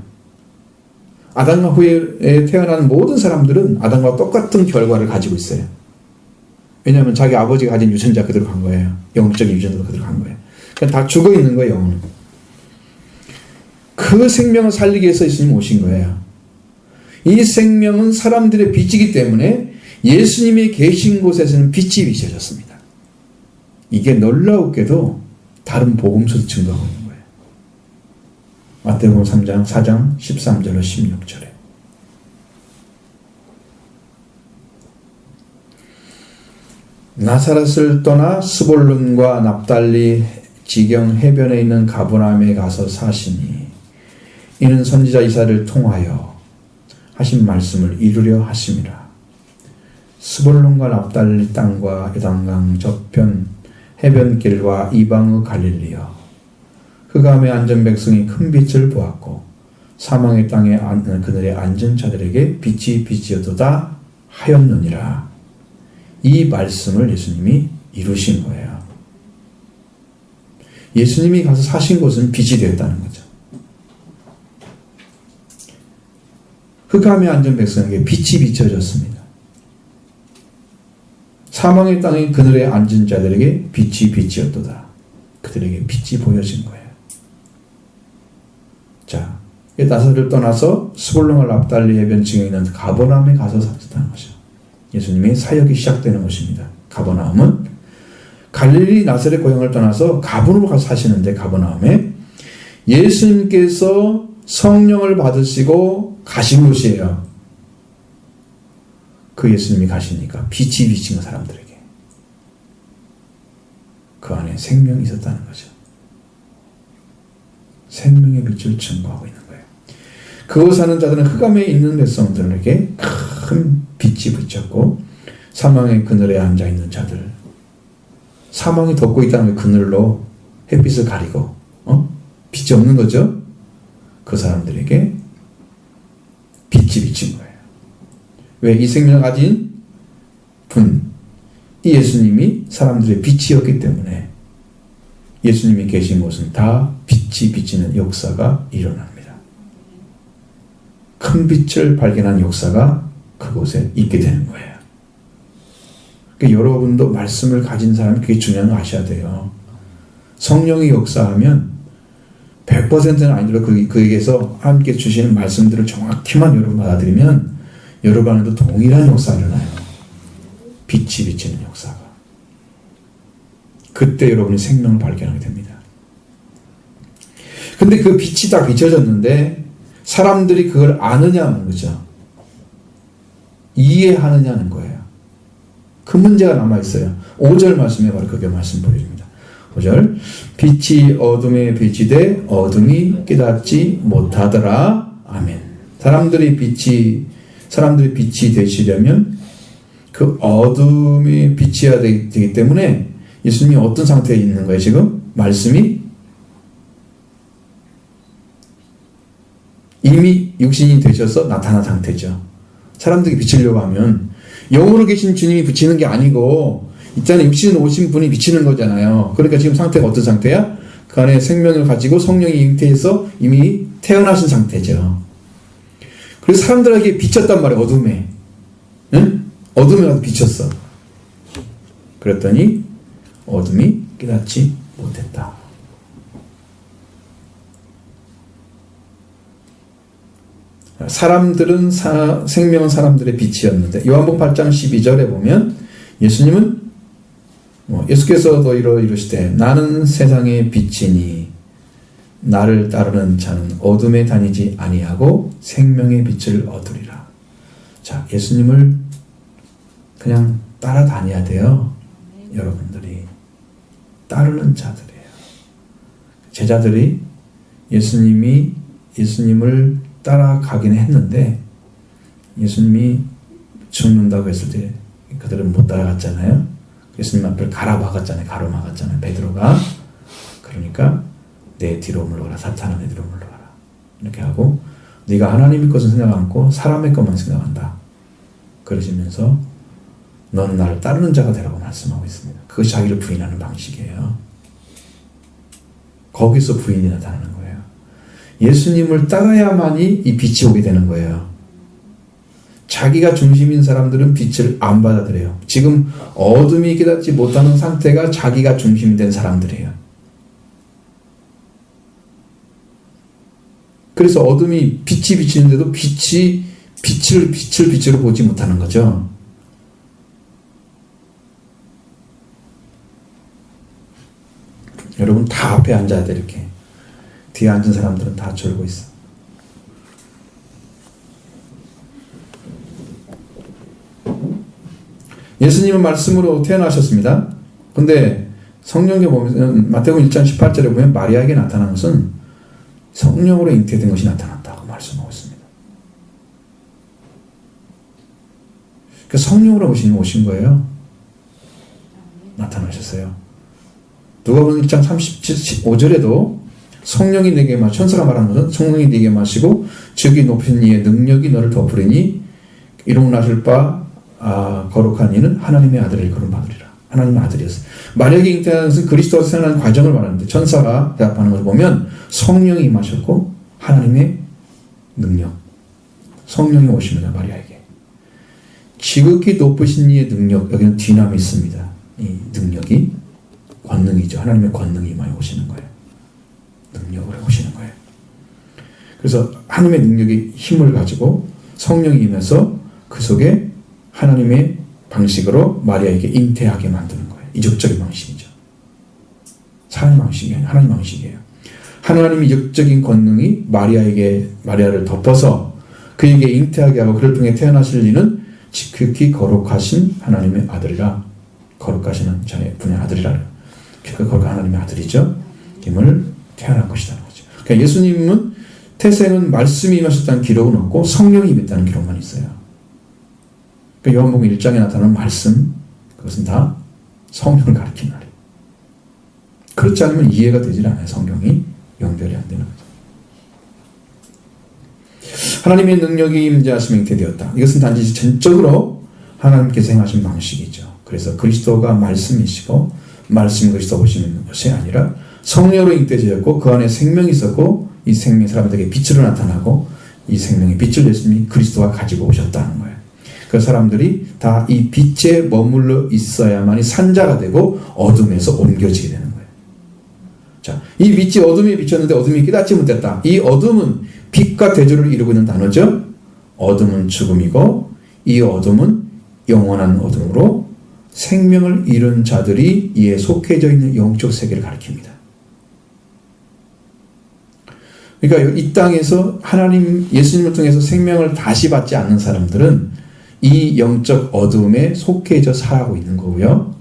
아담과 후에 태어난 모든 사람들은 아담과 똑같은 결과를 가지고 있어요. 왜냐하면 자기 아버지가 가진 유전자 그대로 간 거예요. 영적인 유전자가 그대로 간 거예요. 그러니까 다 죽어 있는 거예요, 영혼은. 그 생명을 살리기 위해서 예수님 오신 거예요. 이 생명은 사람들의 빛이기 때문에 예수님이 계신 곳에서는 빛이 비춰졌습니다. 이게 놀라웠게도 다른 복음서도 증거하고 있는 거예요. 마태복음 3장 4장 13절로 16절에 나사렛을 떠나 스볼론과 납달리 지경 해변에 있는 가브나움에 가서 사시니 이는 선지자 이사야를 통하여 하신 말씀을 이루려 하심이라. 스볼론과 납달리 땅과 요단강 저편 해변길과 이방의 갈릴리여 흑암에 앉은 백성이 큰 빛을 보았고 사망의 땅에 그늘에 앉은 자들에게 빛이 빛이었도다 하였느니라. 이 말씀을 예수님이 이루신 거예요. 예수님이 가서 사신 곳은 빛이 되었다는 거죠. 흑암에 앉은 백성에게 빛이 비춰졌습니다. 사망의 땅의 그늘에 앉은 자들에게 빛이 빛이었도다. 그들에게 빛이 보여진 거예요. 자, 나사렛을 떠나서 스불론과 납달리 해변층에 있는 가버나움에 가서 사셨다는 것이죠. 예수님의 사역이 시작되는 곳입니다. 가버나움은 갈릴리 나사렛 고향을 떠나서 가브로 가서 사시는데, 가버나움에 예수님께서 성령을 받으시고 가신 곳이에요. 그 예수님이 가시니까 빛이 비친 사람들에게 그 안에 생명이 있었다는 거죠. 생명의 빛을 증거하고 있는 거예요. 그곳 사는 자들은 흑암에 있는 백성들에게 큰 빛이 비쳤고, 사망의 그늘에 앉아있는 자들, 사망이 덮고 있다는 그늘로 햇빛을 가리고 빛이 없는 거죠. 그 사람들에게 빛이 비친 거예요. 왜? 이 생명을 가진 분, 이 예수님이 사람들의 빛이었기 때문에 예수님이 계신 곳은 다 빛이 비치는 역사가 일어납니다. 큰 빛을 발견한 역사가 그곳에 있게 되는 거예요. 그러니까 여러분도 말씀을 가진 사람이 그게 중요한 거 아셔야 돼요. 성령이 역사하면 100%는 아니더라도 그에게서 함께 주시는 말씀들을 정확히만 여러분 받아들이면 여러분 안에도 동일한 역사가 일어나요. 빛이 비치는 역사가. 그때 여러분이 생명을 발견하게 됩니다. 근데 그 빛이 다 비춰졌는데 사람들이 그걸 아느냐는 거죠. 이해하느냐는 거예요. 그 문제가 남아있어요. 5절 말씀에 바로 그게 말씀 보여줍니다. 5절, 빛이 어둠에 빛이 돼 어둠이 깨닫지 못하더라. 아멘. 사람들이 빛이 되시려면 그 어둠이 빛이어야 되기 때문에 예수님이 어떤 상태에 있는 거예요? 지금 말씀이 이미 육신이 되셔서 나타난 상태죠. 사람들이 비치려고 하면 영으로 계신 주님이 비치는 게 아니고 있잖아요. 육신으로 오신 분이 비치는 거잖아요. 그러니까 지금 상태가 어떤 상태야? 그 안에 생명을 가지고 성령이 잉태해서 이미 태어나신 상태죠. 그래서 사람들에게 비쳤단 말이에요. 어둠에. 응? 어둠에 가서 비쳤어. 그랬더니 어둠이 깨닫지 못했다. 사람들은 생명은 사람들의 빛이었는데, 요한복음 8장 12절에 보면 예수님은 예수께서도 이르시되 나는 세상의 빛이니 나를 따르는 자는 어둠에 다니지 아니하고 생명의 빛을 얻으리라. 자, 예수님을 그냥 따라다녀야 돼요. 여러분들이 따르는 자들이에요. 제자들이 예수님을 따라가긴 했는데 예수님이 죽는다고 했을 때 그들은 못 따라갔잖아요. 예수님 앞을 가로막았잖아요. 베드로가. 그러니까 내 뒤로 물러가라. 사탄아, 내 뒤로 물러가라. 이렇게 하고 네가 하나님의 것은 생각 않고 사람의 것만 생각한다. 그러시면서 너는 나를 따르는 자가 되라고 말씀하고 있습니다. 그것이 자기를 부인하는 방식이에요. 거기서 부인이 나타나는 거예요. 예수님을 따라야만이 이 빛이 오게 되는 거예요. 자기가 중심인 사람들은 빛을 안 받아들여요. 지금 어둠이 깨닫지 못하는 상태가 자기가 중심이 된 사람들이에요. 그래서 어둠이 빛이 비치는데도 빛을 보지 못하는 거죠. 여러분 다 앞에 앉아야 돼. 이렇게 뒤에 앉은 사람들은 다 졸고 있어. 예수님은 말씀으로 태어나셨습니다. 근데 성경에 보면 마태복음 1장 18절에 보면 마리아에게 나타난 것은 성령으로 잉태된 것이 나타났다고 말씀하고 있습니다. 그 성령으로 오신 거예요. 나타나셨어요. 누가복음 1장 35절에도 성령이 내게 천사가 말하는 것은 성령이 내게 마시고 즉위 높이신 이의 능력이 너를 덮으리니 이름 나실 바 거룩한 이는 하나님의 아들을 거론받으리라. 하나님의 아들이었어요. 마리아에게 잉태하는 것은 그리스도가 태어난 과정을 말하는데 천사가 대답하는 것을 보면 성령이 임하셨고 하나님의 능력, 성령이 오십니다. 마리아에게. 지극히 높으신 이의 능력, 여기는 디나미 있습니다. 이 능력이 권능이죠. 하나님의 권능이 임하여 오시는 거예요. 능력으로 오시는 거예요. 그래서 하나님의 능력이 힘을 가지고 성령이 임해서 그 속에 하나님의 방식으로 마리아에게 잉태하게 만드는 거예요. 이적적인 방식이죠. 사람의 방식이 아니라 하나님 방식이에요. 하나님의 이적적인 권능이 마리아를 덮어서 그에게 잉태하게 하고 그를 통해 태어나실 이는 지극히 거룩하신 하나님의 아들이라. 거룩하신 분의 아들이라. 그 거룩한 하나님의 아들이죠. 힘을 태어난 것이라는 거죠. 그러니까 예수님은 태생은 말씀이 임하셨다는 기록은 없고 성령이 임했다는 기록만 있어요. 그러니까 요한복음 1장에 나타나는 말씀, 그것은 다 성령을 가리키는 말이에요. 그렇지 않으면 이해가 되질 않아요. 성경이 연결이 안 되는 거죠. 하나님의 능력이 임재하심에 잉태되었다. 이것은 단지 전적으로 하나님께서 행하신 방식이죠. 그래서 그리스도가 말씀이시고 말씀 그리스도 오시는 것이 아니라 성령으로 잉태되었고 그 안에 생명이 있었고 이 생명이 사람들에게 빛으로 나타나고 이 생명의 빛을 예수님이 그리스도가 가지고 오셨다는 거예요. 그 사람들이 다 이 빛에 머물러 있어야만이 산자가 되고 어둠에서 옮겨지게 되는 거예요. 자, 이 빛이 어둠에 비쳤는데 어둠이 깨닫지 못했다. 이 어둠은 빛과 대조를 이루고 있는 단어죠. 어둠은 죽음이고 이 어둠은 영원한 어둠으로 생명을 잃은 자들이 이에 속해져 있는 영적 세계를 가리킵니다. 그러니까 이 땅에서 하나님 예수님을 통해서 생명을 다시 받지 않는 사람들은 이 영적 어둠에 속해져 살아가고 있는 거고요.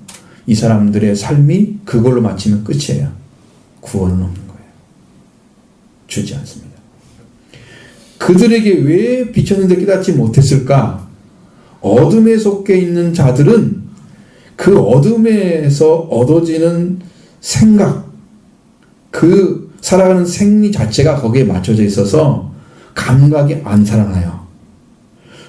이 사람들의 삶이 그걸로 마치면 끝이에요. 구원은 없는 거예요. 주지 않습니다. 그들에게 왜 비쳤는데 깨닫지 못했을까? 어둠에 속해 있는 자들은 그 어둠에서 얻어지는 생각, 그 살아가는 생리 자체가 거기에 맞춰져 있어서 감각이 안 살아나요.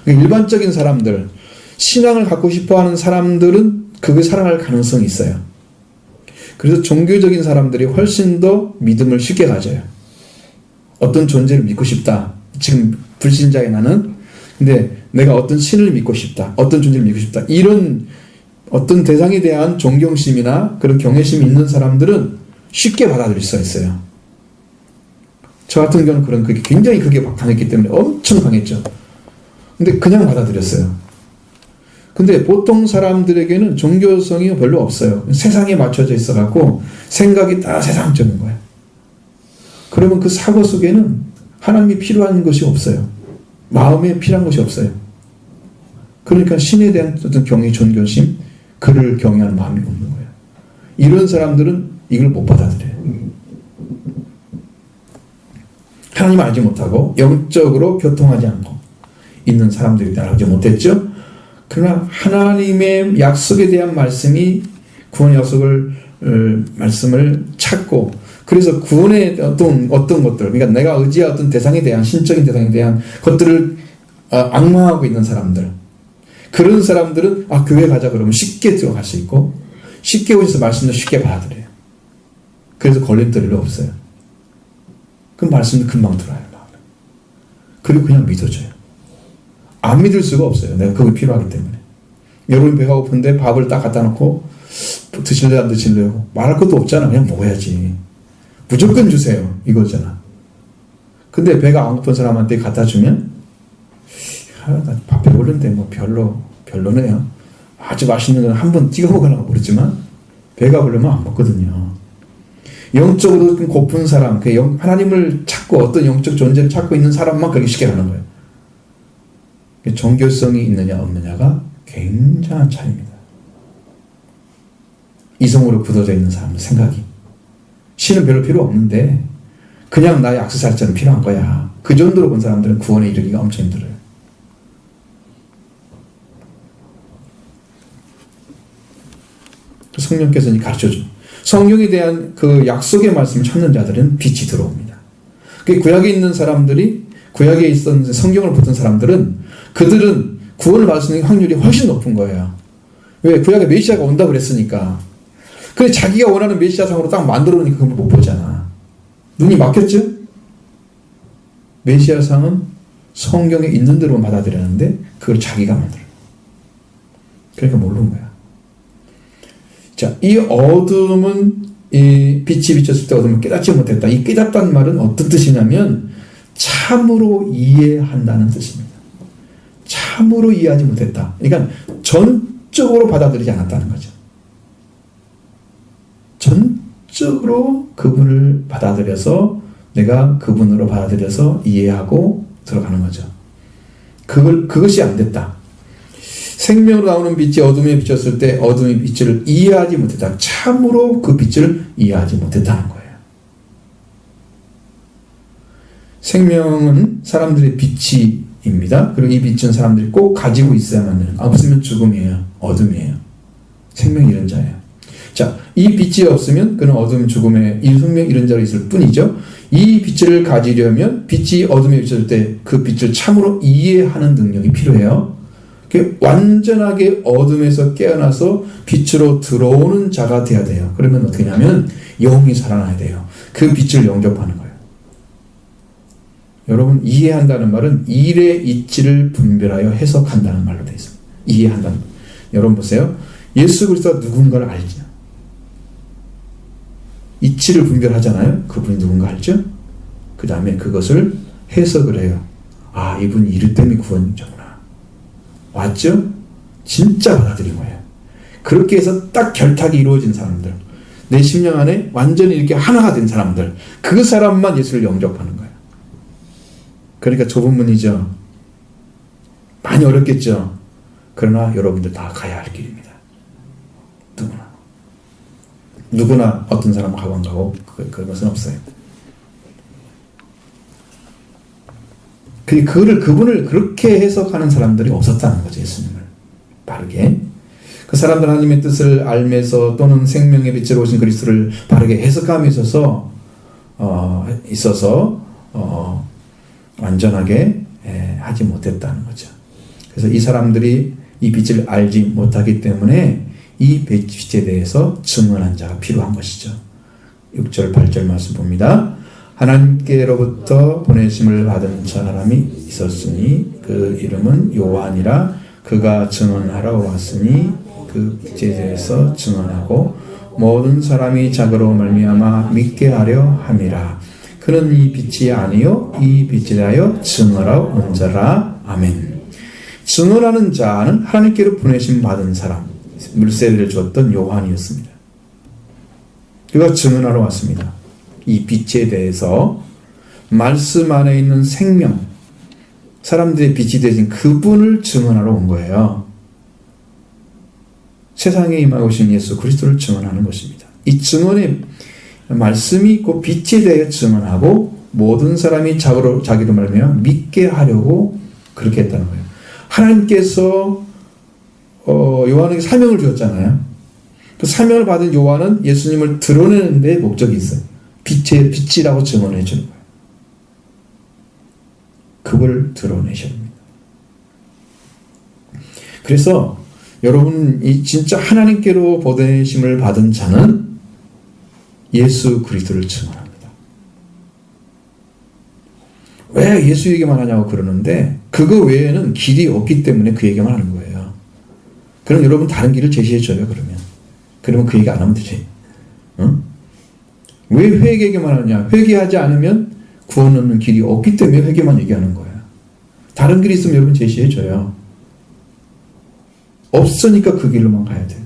일반적인 사람들, 신앙을 갖고 싶어하는 사람들은 그게 살아날 가능성이 있어요. 그래서 종교적인 사람들이 훨씬 더 믿음을 쉽게 가져요. 어떤 존재를 믿고 싶다. 지금 불신자의 나는 근데 내가 어떤 신을 믿고 싶다. 어떤 존재를 믿고 싶다. 이런 어떤 대상에 대한 존경심이나 그런 경외심이 있는 사람들은 쉽게 받아들일 수 있어요. 저 같은 경우는 그게 굉장히 그게 강했기 때문에 엄청 강했죠. 근데 그냥 받아들였어요. 근데 보통 사람들에게는 종교성이 별로 없어요. 세상에 맞춰져 있어갖고 생각이 다 세상적인 거예요. 그러면 그 사고 속에는 하나님이 필요한 것이 없어요. 마음에 필요한 것이 없어요. 그러니까 신에 대한 어떤 경외, 존경심, 그를 경외하는 마음이 없는 거예요. 이런 사람들은 이걸 못 받아들여요. 하나님을 알지 못하고 영적으로 교통하지 않고 있는 사람들이 따라가지 못했죠. 그러나 하나님의 약속에 대한 말씀이 구원의 약속을 말씀을 찾고 그래서 구원의 어떤 것들 그러니까 내가 의지한 어떤 대상에 대한 신적인 대상에 대한 것들을 악망하고 있는 사람들 그런 사람들은 교회 가자 그러면 쉽게 들어갈 수 있고 쉽게 오셔서 말씀도 쉽게 받아들여요. 그래서 걸림돌이 없어요. 그 말씀도 금방 들어요. 그리고 그냥 믿어줘요. 안 믿을 수가 없어요. 내가 그게 필요하기 때문에. 여러분 배가 고픈데 밥을 딱 갖다 놓고 드실래요 안 드실래요? 말할 것도 없잖아. 그냥 먹어야지. 무조건 주세요. 이거잖아. 근데 배가 안 고픈 사람한테 갖다 주면 나 밥 배고픈데 뭐 별로네요. 아주 맛있는 건 한 번 찍어 먹으려고 모르지만 배가 부르면 안 먹거든요. 영적으로 고픈 사람, 하나님을 찾고 어떤 영적 존재를 찾고 있는 사람만 그렇게 쉽게 하는 거예요. 종교성이 있느냐 없느냐가 굉장한 차이입니다. 이성으로 굳어져 있는 사람의 생각이 신은 별로 필요 없는데 그냥 나의 악수살자는 필요한 거야. 그 정도로 본 사람들은 구원에 이르기가 엄청 힘들어요. 성령께서 가르쳐줘. 성경에 대한 그 약속의 말씀을 찾는 자들은 빛이 들어옵니다. 그 구약에 있는 사람들이, 구약에 있었는 성경을 붙은 사람들은, 그들은 구원을 받을 수 있는 확률이 훨씬 높은 거예요. 왜? 구약에 메시아가 온다고 그랬으니까. 근데 자기가 원하는 메시아상으로 딱 만들어 놓으니까 그걸 못 보잖아. 눈이 막혔죠? 메시아상은 성경에 있는 대로만 받아들였는데 그걸 자기가 만들어. 그러니까 모르는 거야. 자, 이 어둠은, 이 빛이 비쳤을 때 어둠을 깨닫지 못했다. 이 깨닫다는 말은 어떤 뜻이냐면 참으로 이해한다는 뜻입니다. 참으로 이해하지 못했다. 그러니까 전적으로 받아들이지 않았다는 거죠. 전적으로 그분을 받아들여서, 내가 그분으로 받아들여서 이해하고 들어가는 거죠. 그것이 안 됐다. 생명으로 나오는 빛이 어둠에 비쳤을 때 어둠의 빛을 이해하지 못했다. 참으로 그 빛을 이해하지 못했다는 거예요. 생명은 사람들의 빛입니다. 그리고 이 빛은 사람들이 꼭 가지고 있어야만 해요. 없으면 죽음이에요. 어둠이에요. 생명 이런 자예요. 자, 이 빛이 없으면 그는 어둠, 죽음의 생명 이런 자로 있을 뿐이죠. 이 빛을 가지려면 빛이 어둠에 비쳤을 때 그 빛을 참으로 이해하는 능력이 필요해요. 완전하게 어둠에서 깨어나서 빛으로 들어오는 자가 돼야 돼요. 그러면 어떻게 하냐면 영이 살아나야 돼요. 그 빛을 영접하는 거예요. 여러분, 이해한다는 말은 일의 이치를 분별하여 해석한다는 말로 되어 있습니다. 이해한다는 말. 여러분 보세요. 예수 그리스도가 누군가를 알죠. 이치를 분별하잖아요. 그분이 누군가 알죠. 그 다음에 그것을 해석을 해요. 아, 이분이 이를 때문에 구원자구나. 왔죠? 진짜 받아들인 거예요. 그렇게 해서 딱 결탁이 이루어진 사람들, 내 심령 안에 완전히 이렇게 하나가 된 사람들, 그 사람만 예수를 영접하는 거예요. 그러니까 좁은 문이죠. 많이 어렵겠죠. 그러나 여러분들 다 가야 할 길입니다. 누구나 어떤 사람은 가고 안 가고 그런 것은 없어요. 그분을 그렇게 해석하는 사람들이 없었다는 거죠. 예수님을 바르게. 그 사람들 하나님의 뜻을 알면서 또는 생명의 빛으로 오신 그리스도를 바르게 해석함에 있어서 완전하게 하지 못했다는 거죠. 그래서 이 사람들이 이 빛을 알지 못하기 때문에 이 빛에 대해서 증언한 자가 필요한 것이죠. 6절 8절 말씀 봅니다. 하나님께로부터 보내심을 받은 사람이 있었으니 그 이름은 요한이라. 그가 증언하러 왔으니 그 빛에 대해서 증언하고 모든 사람이 자그로 말미암아 믿게 하려 함이라. 그는 이 빛이 아니요 이 빛에 대하여 증언하러 온 자라. 아멘. 증언하는 자는 하나님께로 보내심 받은 사람, 물세례를 주었던 요한이었습니다. 그가 증언하러 왔습니다. 이 빛에 대해서 말씀 안에 있는 생명, 사람들의 빛이 되신 그분을 증언하러 온 거예요. 세상에 임하오신 예수 그리스도를 증언하는 것입니다. 이 증언의 말씀이 곧 빛에 대해 증언하고 모든 사람이 자기로 말미암아 믿게 하려고 그렇게 했다는 거예요. 하나님께서 요한에게 사명을 주었잖아요. 그 사명을 받은 요한은 예수님을 드러내는 데 목적이 있어요. 빛이라고 증언해 주는 거예요. 그걸 드러내셔야 합니다. 그래서 여러분, 이 진짜 하나님께로 보내심을 받은 자는 예수 그리스도를 증언합니다. 왜 예수 얘기만 하냐고 그러는데 그거 외에는 길이 없기 때문에 그 얘기만 하는 거예요. 그럼 여러분 다른 길을 제시해줘요. 그러면 그 얘기 안 하면 되지. 응? 왜 회개 얘기만 하느냐? 회개하지 않으면 구원 얻는 길이 없기 때문에 회개만 얘기하는 거예요. 다른 길이 있으면 여러분 제시해줘요. 없으니까 그 길로만 가야 돼요.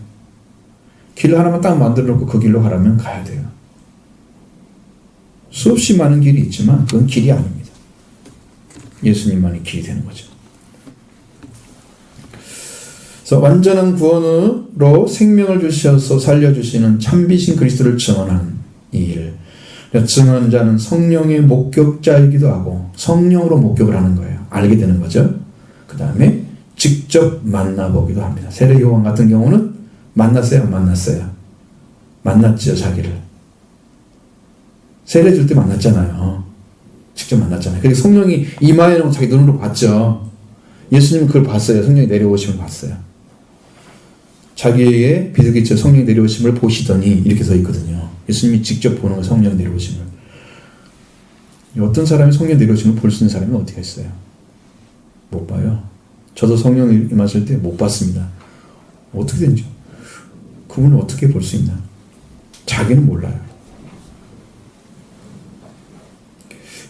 길 하나만 딱 만들어 놓고 그 길로 가라면 가야 돼요. 수없이 많은 길이 있지만 그건 길이 아닙니다. 예수님만이 길이 되는 거죠. 그래서 완전한 구원으로 생명을 주셔서 살려주시는 참비신 그리스도를 증언하는 이 일. 증언한 자는 성령의 목격자이기도 하고 성령으로 목격을 하는 거예요. 알게 되는 거죠. 그 다음에 직접 만나보기도 합니다. 세례 요한 같은 경우는 만났어요? 안 만났어요? 만났죠, 자기를. 세례 줄 때 만났잖아요. 직접 만났잖아요. 그리고 성령이 임하에 놓고 자기 눈으로 봤죠. 예수님은 그걸 봤어요. 성령이 내려오심을 봤어요. 자기에게 비둘기처럼 성령이 내려오심을 보시더니 이렇게 써 있거든요. 예수님이 직접 보는 거, 성령 내려오심을. 어떤 사람이 성령 내려오심을 볼 수 있는 사람이 어디가 있어요? 못 봐요. 저도 성령 임하실 때 못 봤습니다. 어떻게 된지. 그분은 어떻게 볼 수 있나? 자기는 몰라요.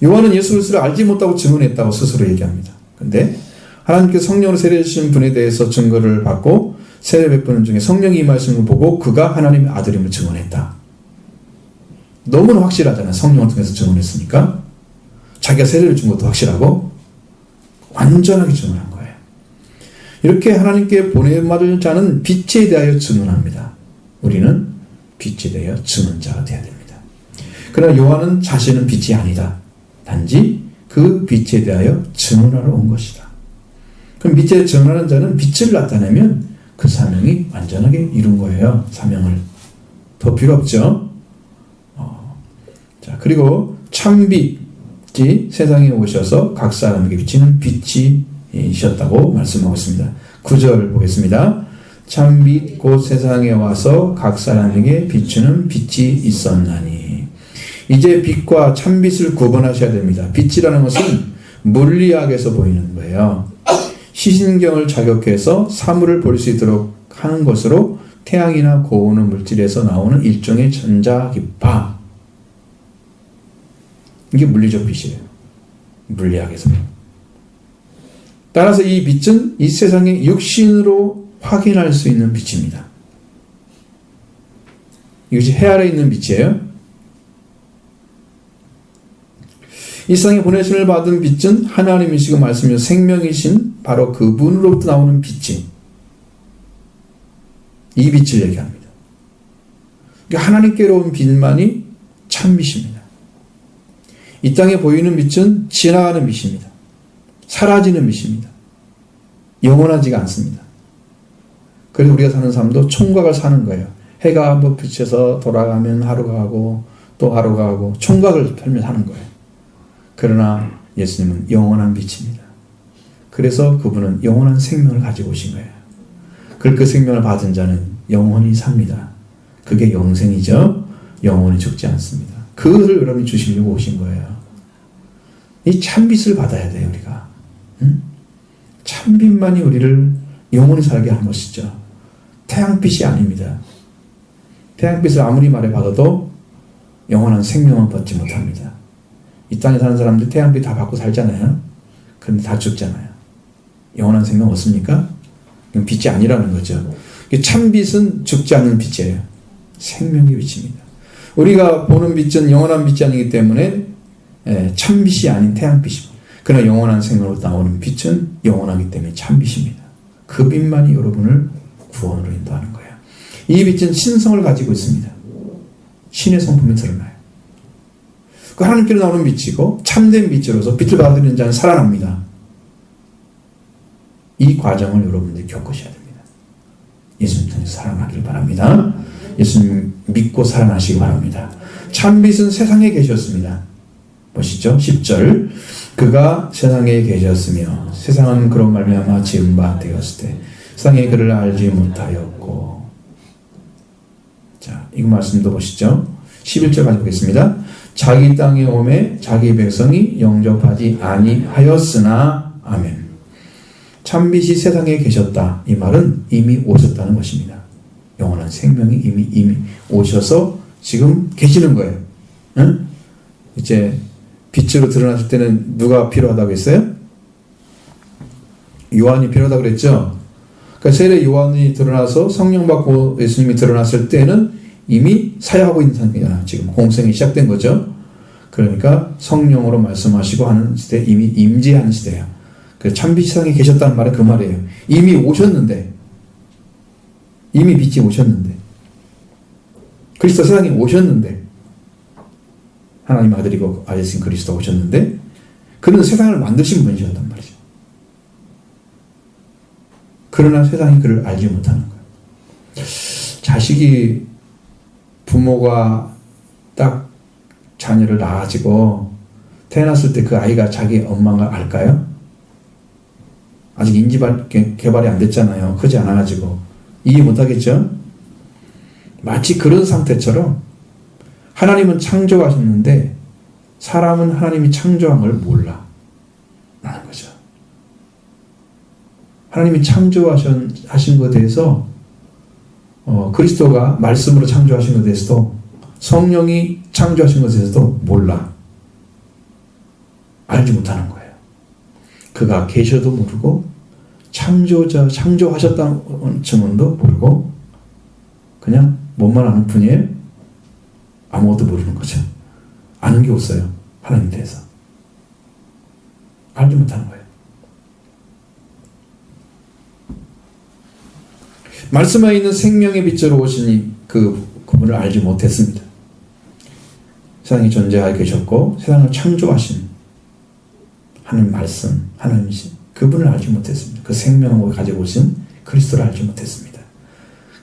요한은 예수 그리스도를 알지 못하고 증언했다고 스스로 얘기합니다. 근데 하나님께서 성령으로 세례 주신 분에 대해서 증거를 받고 세례 베푸는 중에 성령이 임하신 걸 보고 그가 하나님의 아들임을 증언했다. 너무나 확실하잖아요. 성령을 통해서 증언했으니까. 자기가 세례를 준 것도 확실하고 완전하게 증언한 거예요. 이렇게 하나님께 보내받을 자는 빛에 대하여 증언합니다. 우리는 빛에 대하여 증언자가 되어야 됩니다. 그러나 요한은 자신은 빛이 아니다. 단지 그 빛에 대하여 증언하러 온 것이다. 그럼 빛에 증언하는 자는 빛을 나타내면 그 사명이 완전하게 이룬 거예요. 사명을. 더 필요 없죠. 자, 그리고 참빛이 세상에 오셔서 각 사람에게 비치는 빛이셨다고 말씀하고 있습니다. 9절 보겠습니다. 참빛 곧 세상에 와서 각 사람에게 비추는 빛이 있었나니. 이제 빛과 참빛을 구분하셔야 됩니다. 빛이라는 것은 물리학에서 보이는 거예요. 시신경을 자극해서 사물을 볼 수 있도록 하는 것으로 태양이나 고온의 물질에서 나오는 일종의 전자기파. 이게 물리적 빛이에요. 물리학에서. 따라서 이 빛은 이 세상의 육신으로 확인할 수 있는 빛입니다. 이것이 해 아래 있는 빛이에요. 이 세상에 보내심을 받은 빛은 하나님이시고 말씀이시고 생명이신 바로 그분으로부터 나오는 빛이 이 빛을 얘기합니다. 그러니까 하나님께로 온 빛만이 참빛입니다. 이 땅에 보이는 빛은 지나가는 빛입니다. 사라지는 빛입니다. 영원하지가 않습니다. 그래서 우리가 사는 삶도 총각을 사는 거예요. 해가 한번 비쳐서 돌아가면 하루가 가고 또 하루가 가고 총각을 펴며 사는 거예요. 그러나 예수님은 영원한 빛입니다. 그래서 그분은 영원한 생명을 가지고 오신 거예요. 그 생명을 받은 자는 영원히 삽니다. 그게 영생이죠. 영원히 죽지 않습니다. 그것을 여러분이 주시려고 오신 거예요. 이 참빛을 받아야 돼요, 우리가. 응? 참빛만이 우리를 영원히 살게 하는 것이죠. 태양빛이 아닙니다. 태양빛을 아무리 말해받아도 영원한 생명은 받지 못합니다. 이 땅에 사는 사람들 태양빛 다 받고 살잖아요. 그런데 다 죽잖아요. 영원한 생명 없습니까? 이건 빛이 아니라는 거죠. 참빛은 죽지 않는 빛이에요. 생명의 빛입니다. 우리가 보는 빛은 영원한 빛이 아니기 때문에 참빛이 아닌 태양빛입니다. 그러나 영원한 생명으로 나오는 빛은 영원하기 때문에 참빛입니다. 그 빛만이 여러분을 구원으로 인도하는 거예요. 이 빛은 신성을 가지고 있습니다. 신의 성품이 드러나요. 그 하나님께로 나오는 빛이고 참된 빛으로서 빛을 받아들이는 자는 살아납니다. 이 과정을 여러분들이 겪으셔야 됩니다. 예수님 통해서 살아나기를 바랍니다. 예수님 믿고 살아나시기 바랍니다. 참빛은 세상에 계셨습니다. 보시죠. 10절 그가 세상에 계셨으며 세상은 그로 말미암아 지은 바 되었을 때 세상에 그를 알지 못하였고. 자, 이거 말씀도 보시죠. 11절까지 보겠습니다. 자기 땅에 오매 자기 백성이 영접하지 아니하였으나. 아멘. 참빛이 세상에 계셨다. 이 말은 이미 오셨다는 것입니다. 영원한 생명이 이미 오셔서 지금 계시는 거예요. 응? 이제 빛으로 드러났을 때는 누가 필요하다고 했어요? 요한이 필요하다고 그랬죠. 그러니까 세례 요한이 드러나서 성령 받고 예수님이 드러났을 때는 이미 사역하고 있는 상태잖아요. 지금 공생이 시작된 거죠. 그러니까 성령으로 말씀하시고 하는 시대, 이미 임재하는 시대예요. 그 참빛 세상에 계셨다는 말은 그 말이에요. 이미 오셨는데, 이미 빛이 오셨는데, 그리스도 세상에 오셨는데, 하나님 아들이고 아들이신 그리스도 오셨는데, 그는 세상을 만드신 분이셨단 말이죠. 그러나 세상이 그를 알지 못하는 거예요. 자식이 부모가 딱 자녀를 낳아가지고 태어났을 때 그 아이가 자기 엄마인 걸 알까요? 아직 인지 개발이 안 됐잖아요. 크지 않아가지고. 이해 못하겠죠? 마치 그런 상태처럼 하나님은 창조하셨는데 사람은 하나님이 창조한 걸 몰라. 라는 거죠. 하나님이 창조하신 것에 대해서 그리스도가 말씀으로 창조하신 것에 대해서도 성령이 창조하신 것에 대해서도 몰라. 알지 못하는 거예요. 그가 계셔도 모르고 창조하셨다는 증언도 모르고 그냥 뭔만 아는 뿐이에요. 아무것도 모르는 거죠. 아는 게 없어요. 하나님에 대해서. 알지 못하는 거예요. 말씀 안에 있는 생명의 빛으로 오시니 그분을 알지 못했습니다. 세상에 존재하여 계셨고 세상을 창조하신 하나님 말씀, 하나님이신 그분을 알지 못했습니다. 그 생명을 가지고 오신 그리스도를 알지 못했습니다.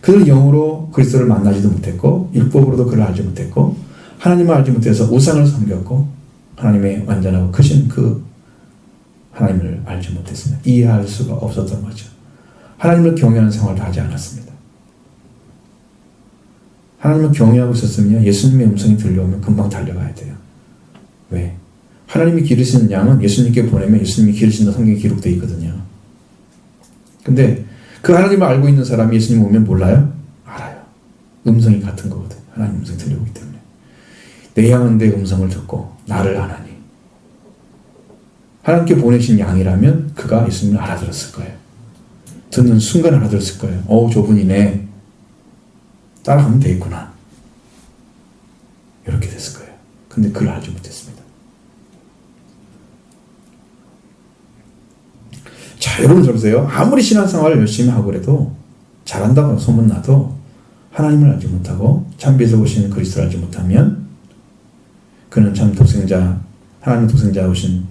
그는 영으로 그리스도를 만나지도 못했고 율법으로도 그를 알지 못했고 하나님을 알지 못해서 우상을 섬겼고 하나님의 완전하고 크신 그 하나님을 알지 못했습니다. 이해할 수가 없었던 거죠. 하나님을 경외하는 생활도 하지 않았습니다. 하나님을 경외하고 있었으면 예수님의 음성이 들려오면 금방 달려가야 돼요. 왜? 하나님이 기르시는 양은 예수님께 보내면 예수님이 기르신다 성경에 기록되어 있거든요. 근데 그 하나님을 알고 있는 사람이 예수님 오면 몰라요? 알아요. 음성이 같은 거거든요. 하나님 음성이 들려오기 때문에. 내 양은 내 음성을 듣고 나를 아나니. 하나님께 보내신 양이라면 그가 예수님을 알아들었을 거예요. 듣는 순간 알아들었을 거예요. 저분이네. 따라가면 되겠구나. 이렇게 됐을 거예요. 근데 그걸 알지 못했습니다. 자, 여러분 들으세요. 아무리 신앙생활을 열심히 하고 그래도 잘한다고 소문나도 하나님을 알지 못하고 참빛을 오시는 그리스도를 알지 못하면 그는 참 하나님의 독생자 오신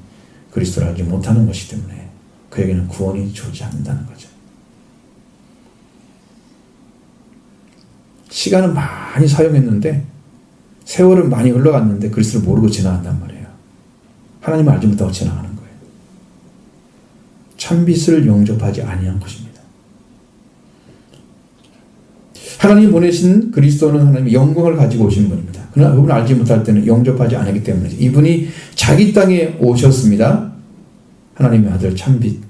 그리스도를 알지 못하는 것이기 때문에 그에게는 구원이 주지 않는다는 거죠. 시간은 많이 사용했는데 세월은 많이 흘러갔는데 그리스도를 모르고 지나간단 말이에요. 하나님을 알지 못하고 지나가는 거예요. 참빛을 영접하지 아니한 것입니다. 하나님 보내신 그리스도는 하나님의 영광을 가지고 오신 분입니다. 그러나 그분을 알지 못할 때는 영접하지 않았기 때문이죠. 이분이 자기 땅에 오셨습니다. 하나님의 아들 참빛.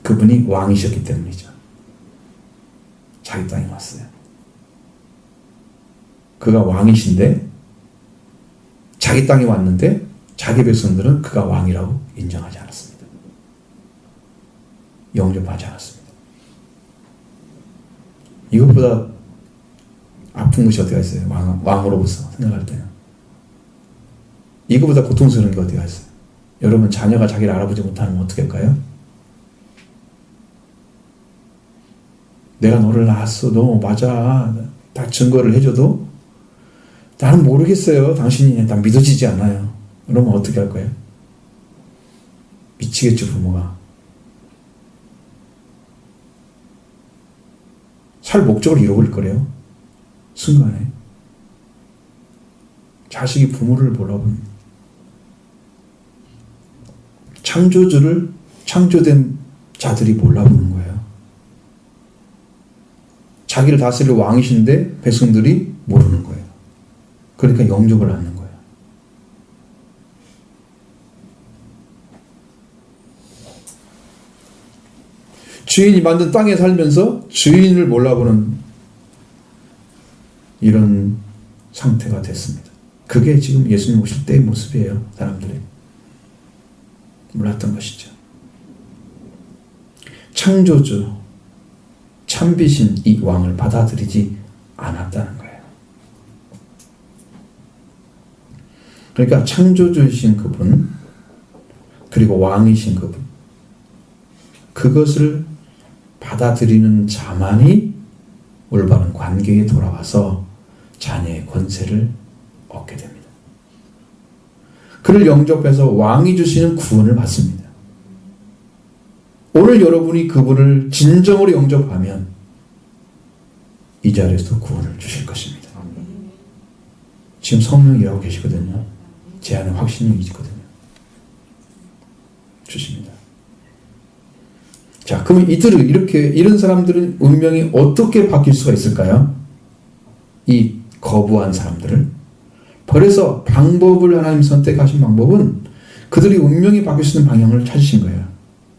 그분이 왕이셨기 때문이죠. 자기 땅에 왔어요. 그가 왕이신데 자기 땅에 왔는데 자기 백성들은 그가 왕이라고 인정하지 않았습니다. 영접하지 않았습니다. 이것보다 아픈 것이 어디가 있어요? 왕으로서 생각할 때는. 이것보다 고통스러운 게 어디가 있어요? 여러분 자녀가 자기를 알아보지 못하면 어떻게 할까요? 내가 너를 낳았어. 너 맞아. 다 증거를 해줘도 나는 모르겠어요. 당신이 난 믿어지지 않아요. 그러면 어떻게 할 거예요? 미치겠죠, 부모가. 살 목적을 잃어버릴 거래요. 순간에. 자식이 부모를 몰라보는. 창조주를 창조된 자들이 몰라보는 거예요. 자기를 다스릴 왕이신데 백성들이 모르는 거예요. 그러니까 영접을 않는 거예요. 주인이 만든 땅에 살면서 주인을 몰라보는 이런 상태가 됐습니다. 그게 지금 예수님 오실 때의 모습이에요. 사람들이 몰랐던 것이죠. 창조주 참빛인 이 왕을 받아들이지 않았다는 거예요. 그러니까 창조주이신 그분 그리고 왕이신 그분 그것을 받아들이는 자만이 올바른 관계에 돌아와서 자녀의 권세를 얻게 됩니다. 그를 영접해서 왕이 주시는 구원을 받습니다. 오늘 여러분이 그분을 진정으로 영접하면 이 자리에서도 구원을 주실 것입니다. 지금 성령 일하고 계시거든요. 제 안에 확신이 있거든요. 주십니다. 자, 그러면 이런 사람들은 운명이 어떻게 바뀔 수가 있을까요? 이 거부한 사람들을. 그래서 방법을 하나님 선택하신 방법은 그들이 운명이 바뀔 수 있는 방향을 찾으신 거예요.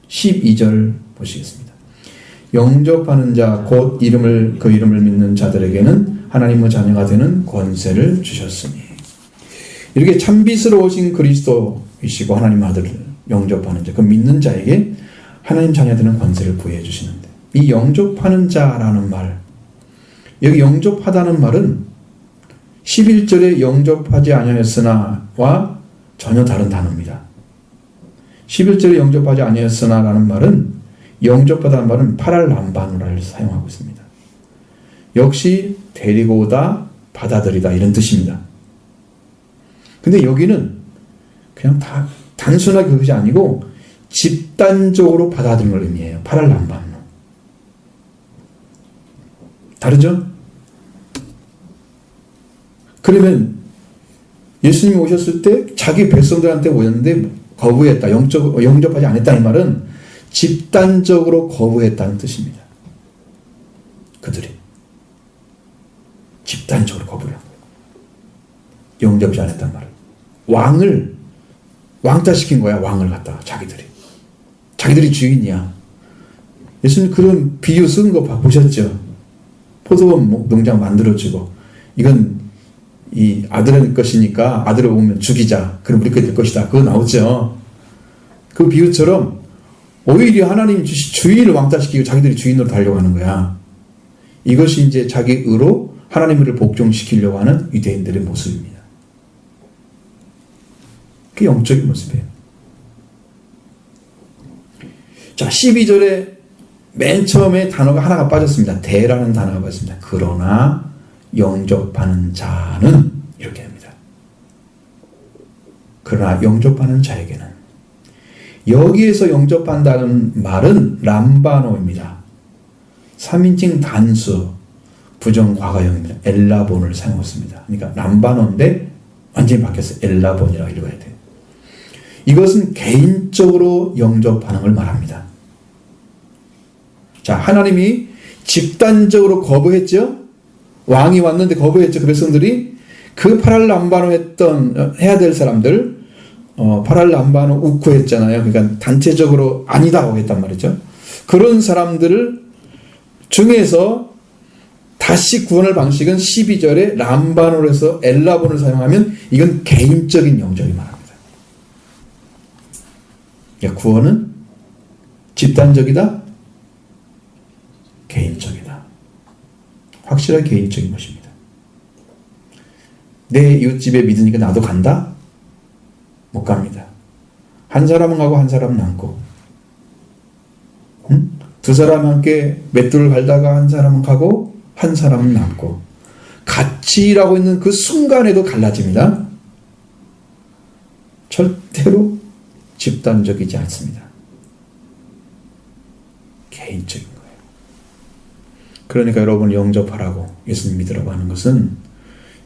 12절 보시겠습니다. 영접하는 자 곧 그 이름을 믿는 자들에게는 하나님의 자녀가 되는 권세를 주셨으니. 이렇게 참비스러우신 그리스도이시고 하나님 아들을 영접하는 자, 그 믿는 자에게 하나님 자녀가 되는 권세를 부여해 주시는데, 이 영접하는 자라는 말, 여기 영접하다는 말은 11절에 영접하지 아니하였으나와 전혀 다른 단어입니다. 11절에 영접하지 아니하였으나라는 말은, 영접하다는 말은 파랄람바누라를 사용하고 있습니다. 역시 데리고 오다, 받아들이다 이런 뜻입니다. 근데 여기는 그냥 다 단순하게 그것이 아니고 집단적으로 받아들이는 걸 의미해요. 파랄람바누. 다르죠? 그러면 예수님이 오셨을 때 자기 백성들한테 오셨는데 거부했다, 영접하지 않았다 이 말은 집단적으로 거부했다는 뜻입니다. 그들이 집단적으로 거부를 한 거예요. 영접하지 않았단 말을. 왕을 왕따시킨 거야. 왕을 갖다가 자기들이 주인이야. 예수님 그런 비유 쓴 거 보셨죠? 포도원 농장 만들어주고 이건 이 아들의 것이니까 아들을 오면 죽이자. 그럼 우리 될 것이다. 그거 나오죠. 그 비유처럼 오히려 하나님 주인을 왕따시키고 자기들이 주인으로 달려고 하는 거야. 이것이 이제 자기 의로 하나님을 복종시키려고 하는 유대인들의 모습입니다. 그게 영적인 모습이에요. 자, 12절에 맨 처음에 단어가 하나가 빠졌습니다. 대라는 단어가 빠졌습니다. 그러나 영접하는 자는 이렇게 합니다. 그러나 영접하는 자에게는, 여기에서 영접한다는 말은 람바노입니다. 3인칭 단수 부정과거형입니다. 엘라본을 사용했습니다. 그러니까 람바노인데 완전히 바뀌었어요. 엘라본이라고 읽어야 돼요. 이것은 개인적으로 영접하는 걸 말합니다. 자, 하나님이 집단적으로 거부했죠. 왕이 왔는데 거부했죠. 그 백성들이 그 파랄람바노 해야 될 사람들, 파랄람바노 우쿠 했잖아요. 그러니까 단체적으로 아니다고 했단 말이죠. 그런 사람들을 중에서 다시 구원할 방식은 12절에 람바노로 해서 엘라본을 사용하면 이건 개인적인 영접이 말합니다. 그러니까 구원은 집단적이다, 개인적이다. 확실하게 개인적인 것입니다. 내 이웃집에 믿으니까 나도 간다? 못 갑니다. 한 사람은 가고 한 사람은 남고, 두 사람 함께 맷돌을 갈다가 한 사람은 가고 한 사람은 남고, 같이 일하고 있는 그 순간에도 갈라집니다. 절대로 집단적이지 않습니다. 개인적인 거예요. 그러니까 여러분 영접하라고, 예수님 믿으라고 하는 것은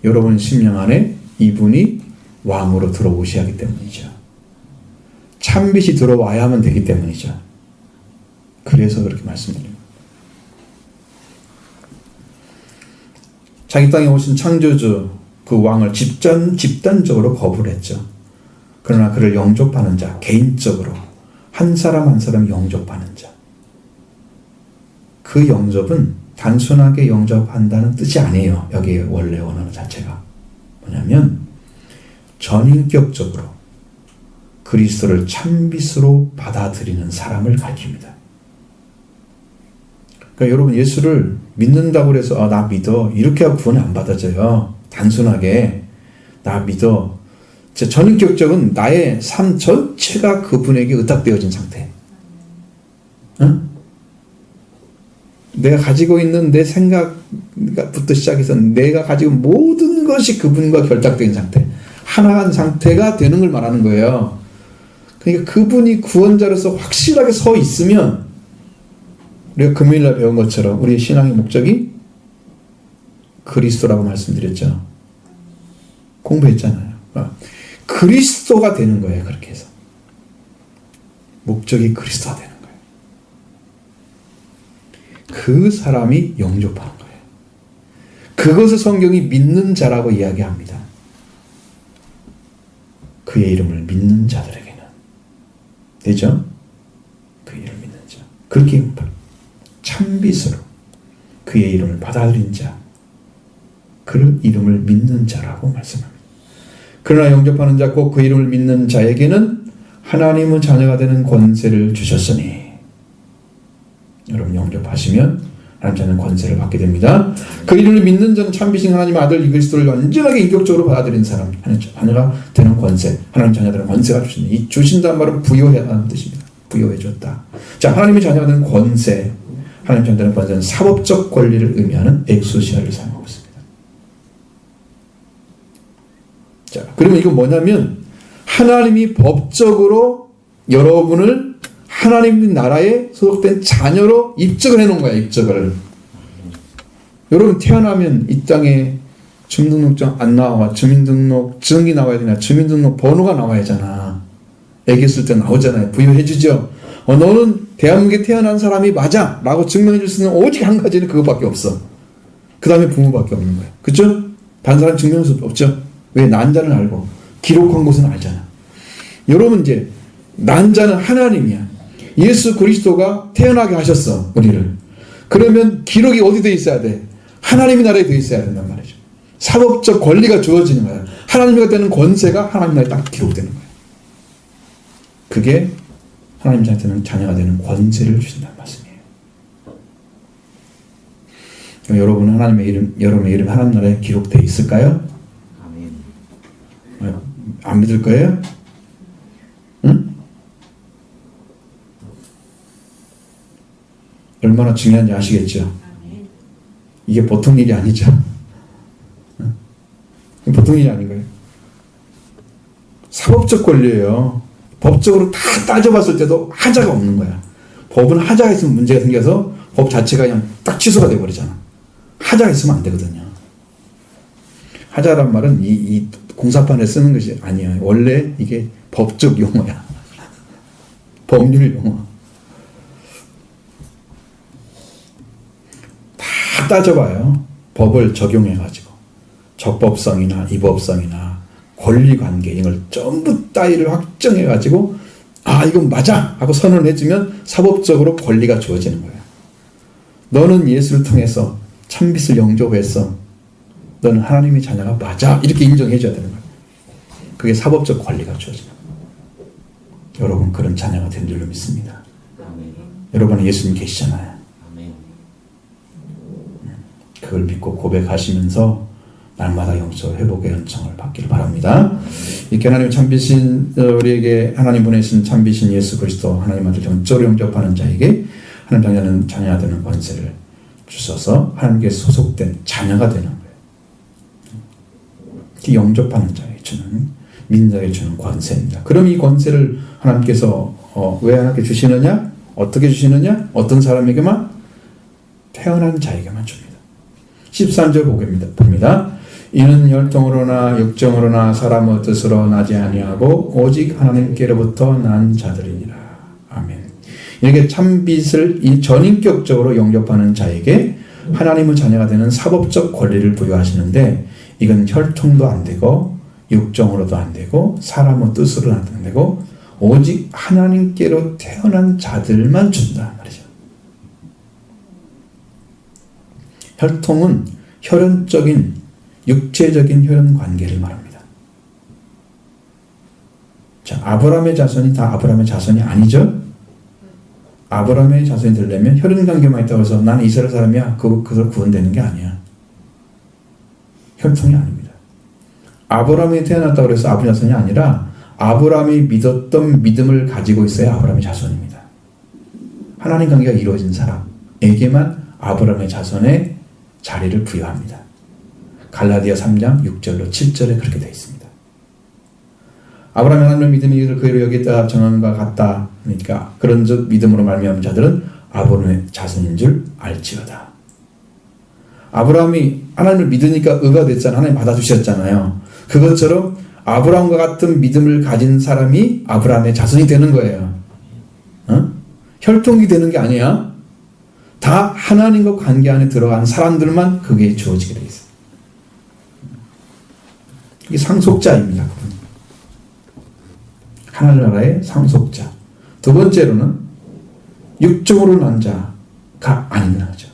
여러분 심령 안에 이분이 왕으로 들어오셔야 하기 때문이죠. 참빛이 들어와야만 되기 때문이죠. 그래서 그렇게 말씀드립니다. 자기 땅에 오신 창조주 그 왕을 집단적으로 거부를 했죠. 그러나 그를 영접하는 자, 개인적으로 한 사람 한 사람 영접하는 자, 그 영접은 단순하게 영접한다는 뜻이 아니에요. 여기에 원래 원어는 자체가 뭐냐면 전인격적으로 그리스도를 참빛으로 받아들이는 사람을 가리킵니다. 그러니까 여러분 예수를 믿는다고 해서 나 믿어 이렇게 하고 구원 안 받아져요. 단순하게 나 믿어. 전인격적은 나의 삶 전체가 그분에게 의탁되어진 상태. 응? 내가 가지고 있는 내 생각부터 시작해서 내가 가지고 모든 것이 그분과 결탁된 상태, 하나한 상태가 되는 걸 말하는 거예요. 그러니까 그분이 구원자로서 확실하게 서 있으면, 우리가 금요일날 배운 것처럼 우리의 신앙의 목적이 그리스도라고 말씀드렸죠. 공부했잖아요. 그리스도가 되는 거예요. 그렇게 해서 목적이 그리스도가 되는 거예요. 그 사람이 영접하는 거예요. 그것을 성경이 믿는 자라고 이야기합니다. 그의 이름을 믿는 자들에게는 되죠? 그의 이름을 믿는 자. 그렇게 참빛으로 그의 이름을 받아들인 자, 그 이름을 믿는 자라고 말씀합니다. 그러나 영접하는 자, 곧 그 이름을 믿는 자에게는 하나님의 자녀가 되는 권세를 주셨으니, 여러분 영접하시면 하나님 자녀는 권세를 받게 됩니다. 그 이름을 믿는 자는 참비신 하나님의 아들 그리스도를 완전하게 인격적으로 받아들인 사람, 하나님 자녀가 되는 권세, 하나님 자녀가 되는 권세가 주신다. 이 주신다는 말은 부여하는 뜻입니다. 부여해 줬다. 자, 하나님의 자녀가 되는 권세, 하나님 자녀가 되는 권세는 사법적 권리를 의미하는 엑소시아를 사용하고 있습니다. 자, 그러면 이건 뭐냐면 하나님이 법적으로 여러분을 하나님 나라에 소속된 자녀로 입적을 해놓은 거야. 입적을. 여러분 태어나면 이 땅에 주민등록증 안 나와. 주민등록증이 나와야 되냐. 주민등록 번호가 나와야 하잖아. 애기 있을 때 나오잖아요. 부여해 주죠. 너는 대한민국에 태어난 사람이 맞아 라고 증명해 줄 수 있는 오직 한 가지는 그것밖에 없어. 그 다음에 부모밖에 없는 거예요. 그쵸? 다른 사람 증명할 수 없죠. 왜? 난자는 알고 기록한 곳은 알잖아. 여러분 이제 난자는 하나님이야. 예수 그리스도가 태어나게 하셨어, 우리를. 그러면 기록이 어디 돼 있어야 돼? 하나님의 나라에 돼 있어야 된단 말이죠. 사법적 권리가 주어지는 거야. 하나님과 되는 권세가 하나님 나라에 딱 기록되는 거야. 그게 하나님 자녀가 되는 권세를 주신다는 말씀이에요. 여러분은 하나님의 이름, 여러분의 이름 하나님 나라에 기록되어 있을까요? 아멘. 안 믿을 거예요? 응? 얼마나 중요한지 아시겠죠? 이게 보통 일이 아니죠. 보통 일이 아닌 거예요. 사법적 권리예요. 법적으로 다 따져봤을 때도 하자가 없는 거야. 법은 하자가 있으면 문제가 생겨서 법 자체가 그냥 딱 취소가 돼버리잖아. 하자가 있으면 안 되거든요. 하자란 말은 이 공사판에 쓰는 것이 아니에요. 원래 이게 법적 용어야. 법률 용어. 다 따져봐요. 법을 적용해가지고 적법성이나 이법성이나 권리관계 이걸 전부 따위를 확정해가지고 이건 맞아 하고 선언을 해주면 사법적으로 권리가 주어지는 거야. 너는 예수를 통해서 참빛을 영접했어. 너는 하나님의 자녀가 맞아. 이렇게 인정해줘야 되는 거야. 그게 사법적 권리가 주어지는 거야. 여러분 그런 자녀가 된 줄로 믿습니다. 여러분은 예수님 계시잖아요. 그걸 믿고 고백하시면서 날마다 영적 회복의 은총을 받기를 바랍니다. 이렇게 하나님 참비신 우리에게 하나님 보내신 참비신 예수 그리스도 하나님 아들 영적으로 영접하는 자에게 하나님 자녀는 자녀가 되는 권세를 주셔서 하나님께 소속된 자녀가 되는 거예요. 영접하는 자에게 주는 민족에 주는 권세입니다. 그럼 이 권세를 하나님께서 왜 하나님께 주시느냐? 어떻게 주시느냐? 어떤 사람에게만? 태어난 자에게만 줍니다. 13절 봅니다. 이는 혈통으로나 육정으로나 사람의 뜻으로 나지 아니하고 오직 하나님께로부터 난 자들이니라. 아멘. 이렇게 참빛을 이 전인격적으로 영접하는 자에게 하나님의 자녀가 되는 사법적 권리를 부여하시는데 이건 혈통도 안 되고 육정으로도 안 되고 사람의 뜻으로도 안 되고 오직 하나님께로 태어난 자들만 준다 말이죠. 혈통은 혈연적인 육체적인 혈연 관계를 말합니다. 자, 아브라함의 자손이 다 아브라함의 자손이 아니죠? 아브라함의 자손이 되려면 혈연 관계만 있다고 해서 나는 이스라엘 사람이야. 그걸 구원되는 게 아니야. 혈통이 아닙니다. 아브라함이 태어났다고 해서 아브라함 자손이 아니라 아브라함이 믿었던 믿음을 가지고 있어야 아브라함의 자손입니다. 하나님 관계가 이루어진 사람에게만 아브라함의 자손의 자리를 부여합니다. 갈라디아 3장 6절로 7절에 그렇게 되어 있습니다. 아브라함이 하나님을 믿음이 이를 그의로 여기다 정함과 같다. 그러니까 그런즉 믿음으로 말미암은 자들은 아브라함의 자손인 줄 알지어다. 아브라함이 하나님을 믿으니까 의가 됐잖아요. 하나님 받아주셨잖아요. 그것처럼 아브라함과 같은 믿음을 가진 사람이 아브라함의 자손이 되는 거예요. 혈통이 되는 게 아니야. 다 하나님과 관계 안에 들어간 사람들만 그게 주어지게 되어 있어요. 이게 상속자입니다. 하늘나라의 상속자. 두 번째로는 육정으로 난 자가 아닌 거죠.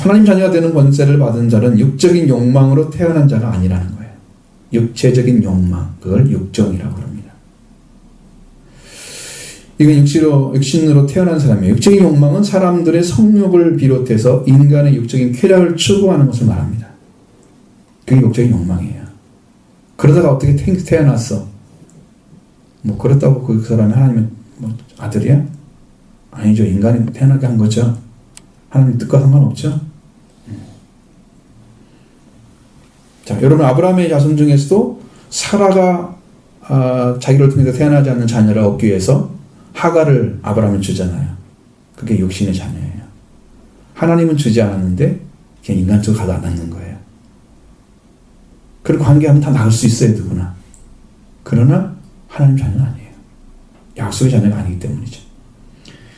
하나님 자녀가 되는 권세를 받은 자는 육적인 욕망으로 태어난 자가 아니라는 거예요. 육체적인 욕망, 그걸 육정이라고 합니다. 이건 육신으로 태어난 사람이에요. 육적인 욕망은 사람들의 성욕을 비롯해서 인간의 육적인 쾌락을 추구하는 것을 말합니다. 그게 육적인 욕망이에요. 그러다가 어떻게 태어났어? 뭐 그렇다고 그 사람이 하나님의 아들이야? 아니죠. 인간이 태어나게 한 거죠. 하나님 뜻과 상관없죠. 자, 여러분 아브라함의 자손 중에서도 사라가 자기를 통해서 태어나지 않는 자녀를 얻기 위해서 하갈을 아브라함을 주잖아요. 그게 육신의 자녀예요. 하나님은 주지 않았는데 그냥 인간적으로 가다 낳는 거예요. 그리고 관계하면 다 나을 수 있어요, 누구나. 그러나 하나님 자녀는 아니에요. 약속의 자녀가 아니기 때문이죠.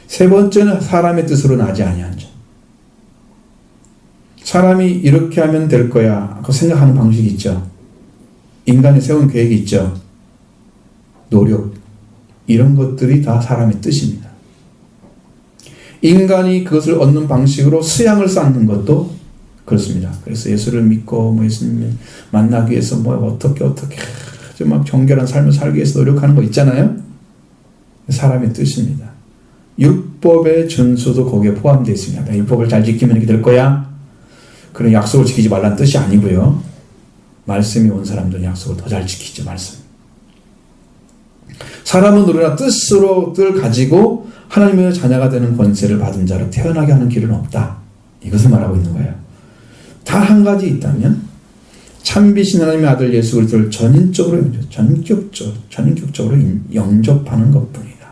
세 번째는 사람의 뜻으로 나지 아니한 자. 사람이 이렇게 하면 될 거야 그 생각하는 방식이 있죠. 인간이 세운 계획이 있죠. 노력, 이런 것들이 다 사람의 뜻입니다. 인간이 그것을 얻는 방식으로 수양을 쌓는 것도 그렇습니다. 그래서 예수를 믿고 예수님을 만나기 위해서 어떻게 막 정결한 삶을 살기 위해서 노력하는 거 있잖아요. 사람의 뜻입니다. 율법의 준수도 거기에 포함되어 있습니다. 율법을 잘 지키면 이렇게 될 거야. 그런 약속을 지키지 말라는 뜻이 아니고요. 말씀이 온 사람들은 약속을 더 잘 지키죠. 말씀. 사람은 누구나 뜻을 가지고 하나님의 자녀가 되는 권세를 받은 자로 태어나게 하는 길은 없다. 이것을 말하고 있는 거예요. 단 한 가지 있다면 참비신 하나님의 아들 예수 그리스도를 전인격적으로 영접하는 것뿐이다.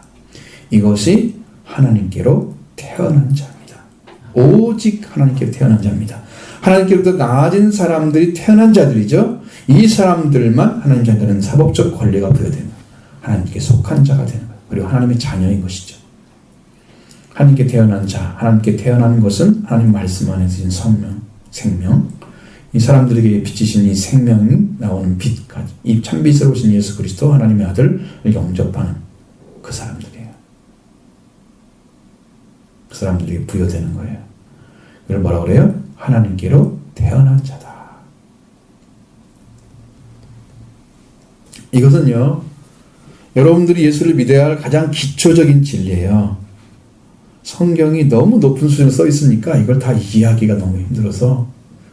이것이 하나님께로 태어난 자입니다. 오직 하나님께로 태어난 자입니다. 하나님께로부터 나아진 사람들이 태어난 자들이죠. 이 사람들만 하나님 자녀는 사법적 권리가 부여되는 하나님께 속한 자가 되는 거예요. 그리고 하나님의 자녀인 것이죠. 하나님께 태어난 자, 하나님께 태어난 것은 하나님 말씀 안에 주신 생명, 이 사람들에게 비치신 이 생명이 나오는 빛까지, 이 참빛으로 오신 예수 그리스도 하나님의 아들을 영접하는 그 사람들이에요. 그 사람들에게 부여되는 거예요. 이걸 뭐라고 그래요? 하나님께로 태어난 자다. 이것은요, 여러분들이 예수를 믿어야 할 가장 기초적인 진리예요. 성경이 너무 높은 수준에 써 있으니까 이걸 다 이해하기가 너무 힘들어서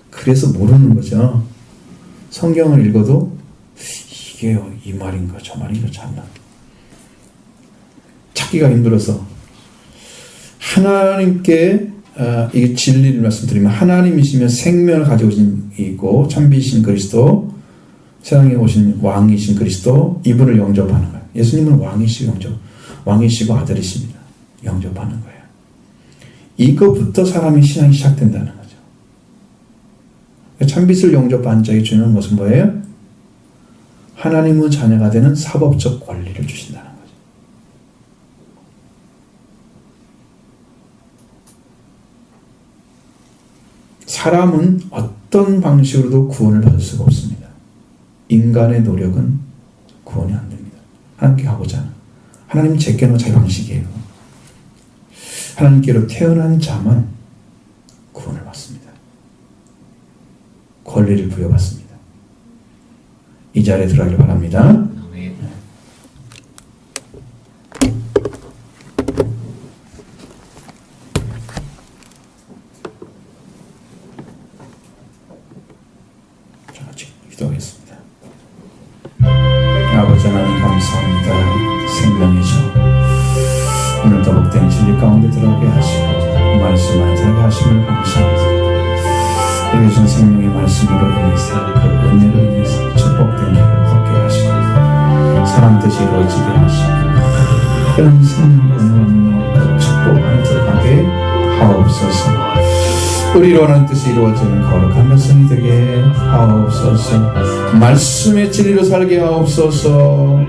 그래서 모르는 거죠. 성경을 읽어도 이게 이 말인가 저 말인가 참나 찾기가 힘들어서 하나님께 이게 진리를 말씀드리면 하나님이시면 생명을 가지고 있고 참비신 그리스도 세상에 오신 왕이신 그리스도 이분을 영접하는 거예요. 예수님은 왕이시고 아들이십니다. 영접하는 거예요. 이것부터 사람의 신앙이 시작된다는 거죠. 참빛을 영접한 자에게 주는 것은 뭐예요? 하나님의 자녀가 되는 사법적 권리를 주신다는 거죠. 사람은 어떤 방식으로도 구원을 받을 수가 없습니다. 인간의 노력은 구원이 안 됩니다. 하나님께 가고자 하는. 하나님은 제게는 자기 방식이에요. 하나님께로 태어난 자만 구원을 받습니다. 권리를 부여받습니다. 이 자리에 들어가길 바랍니다. 자, 같이 기도하겠습니다. 아버지 하나님 감사합니다. 생명의 주 오늘도 복된 진리 가운데 들어오게 하시고 말씀 안살게 하심을 감사합니다. 우리 주신 생명의 말씀으로 인해서 그 은혜로 인해서 축복된 일을 걷게 하시고 사람 뜻이 이루어지게 하시고 그런 생명의 축복 안에 들어가게 하옵소서. 우리로 하는 뜻이 이루어지는 거룩한 백성이 되게 하옵소서. 말씀의 진리로 살게 하옵소서.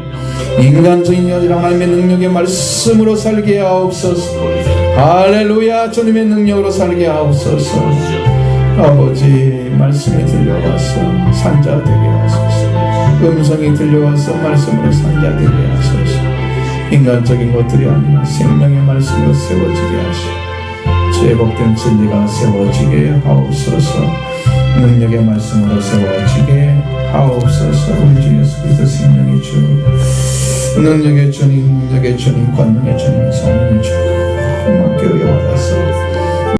인간적인 여지랑 하나님의 능력의 말씀으로 살게 하옵소서. 할렐루야. 주님의 능력으로 살게 하옵소서. 아버지, 말씀이 들려와서 산자 되게 하소서. 음성이 들려와서 말씀으로 산자 되게 하소서. 인간적인 것들이 아니라 생명의 말씀으로 세워지게 하시고 주의 복된 진리가 세워지게 하옵소서. 능력의 말씀으로 세워지게 하옵소서. 우리 주 예수 그리스도 생명의 주, 능력의 주님, 능력의 주님, 권능의 주님, 성령의 주, 함께 의여 받아서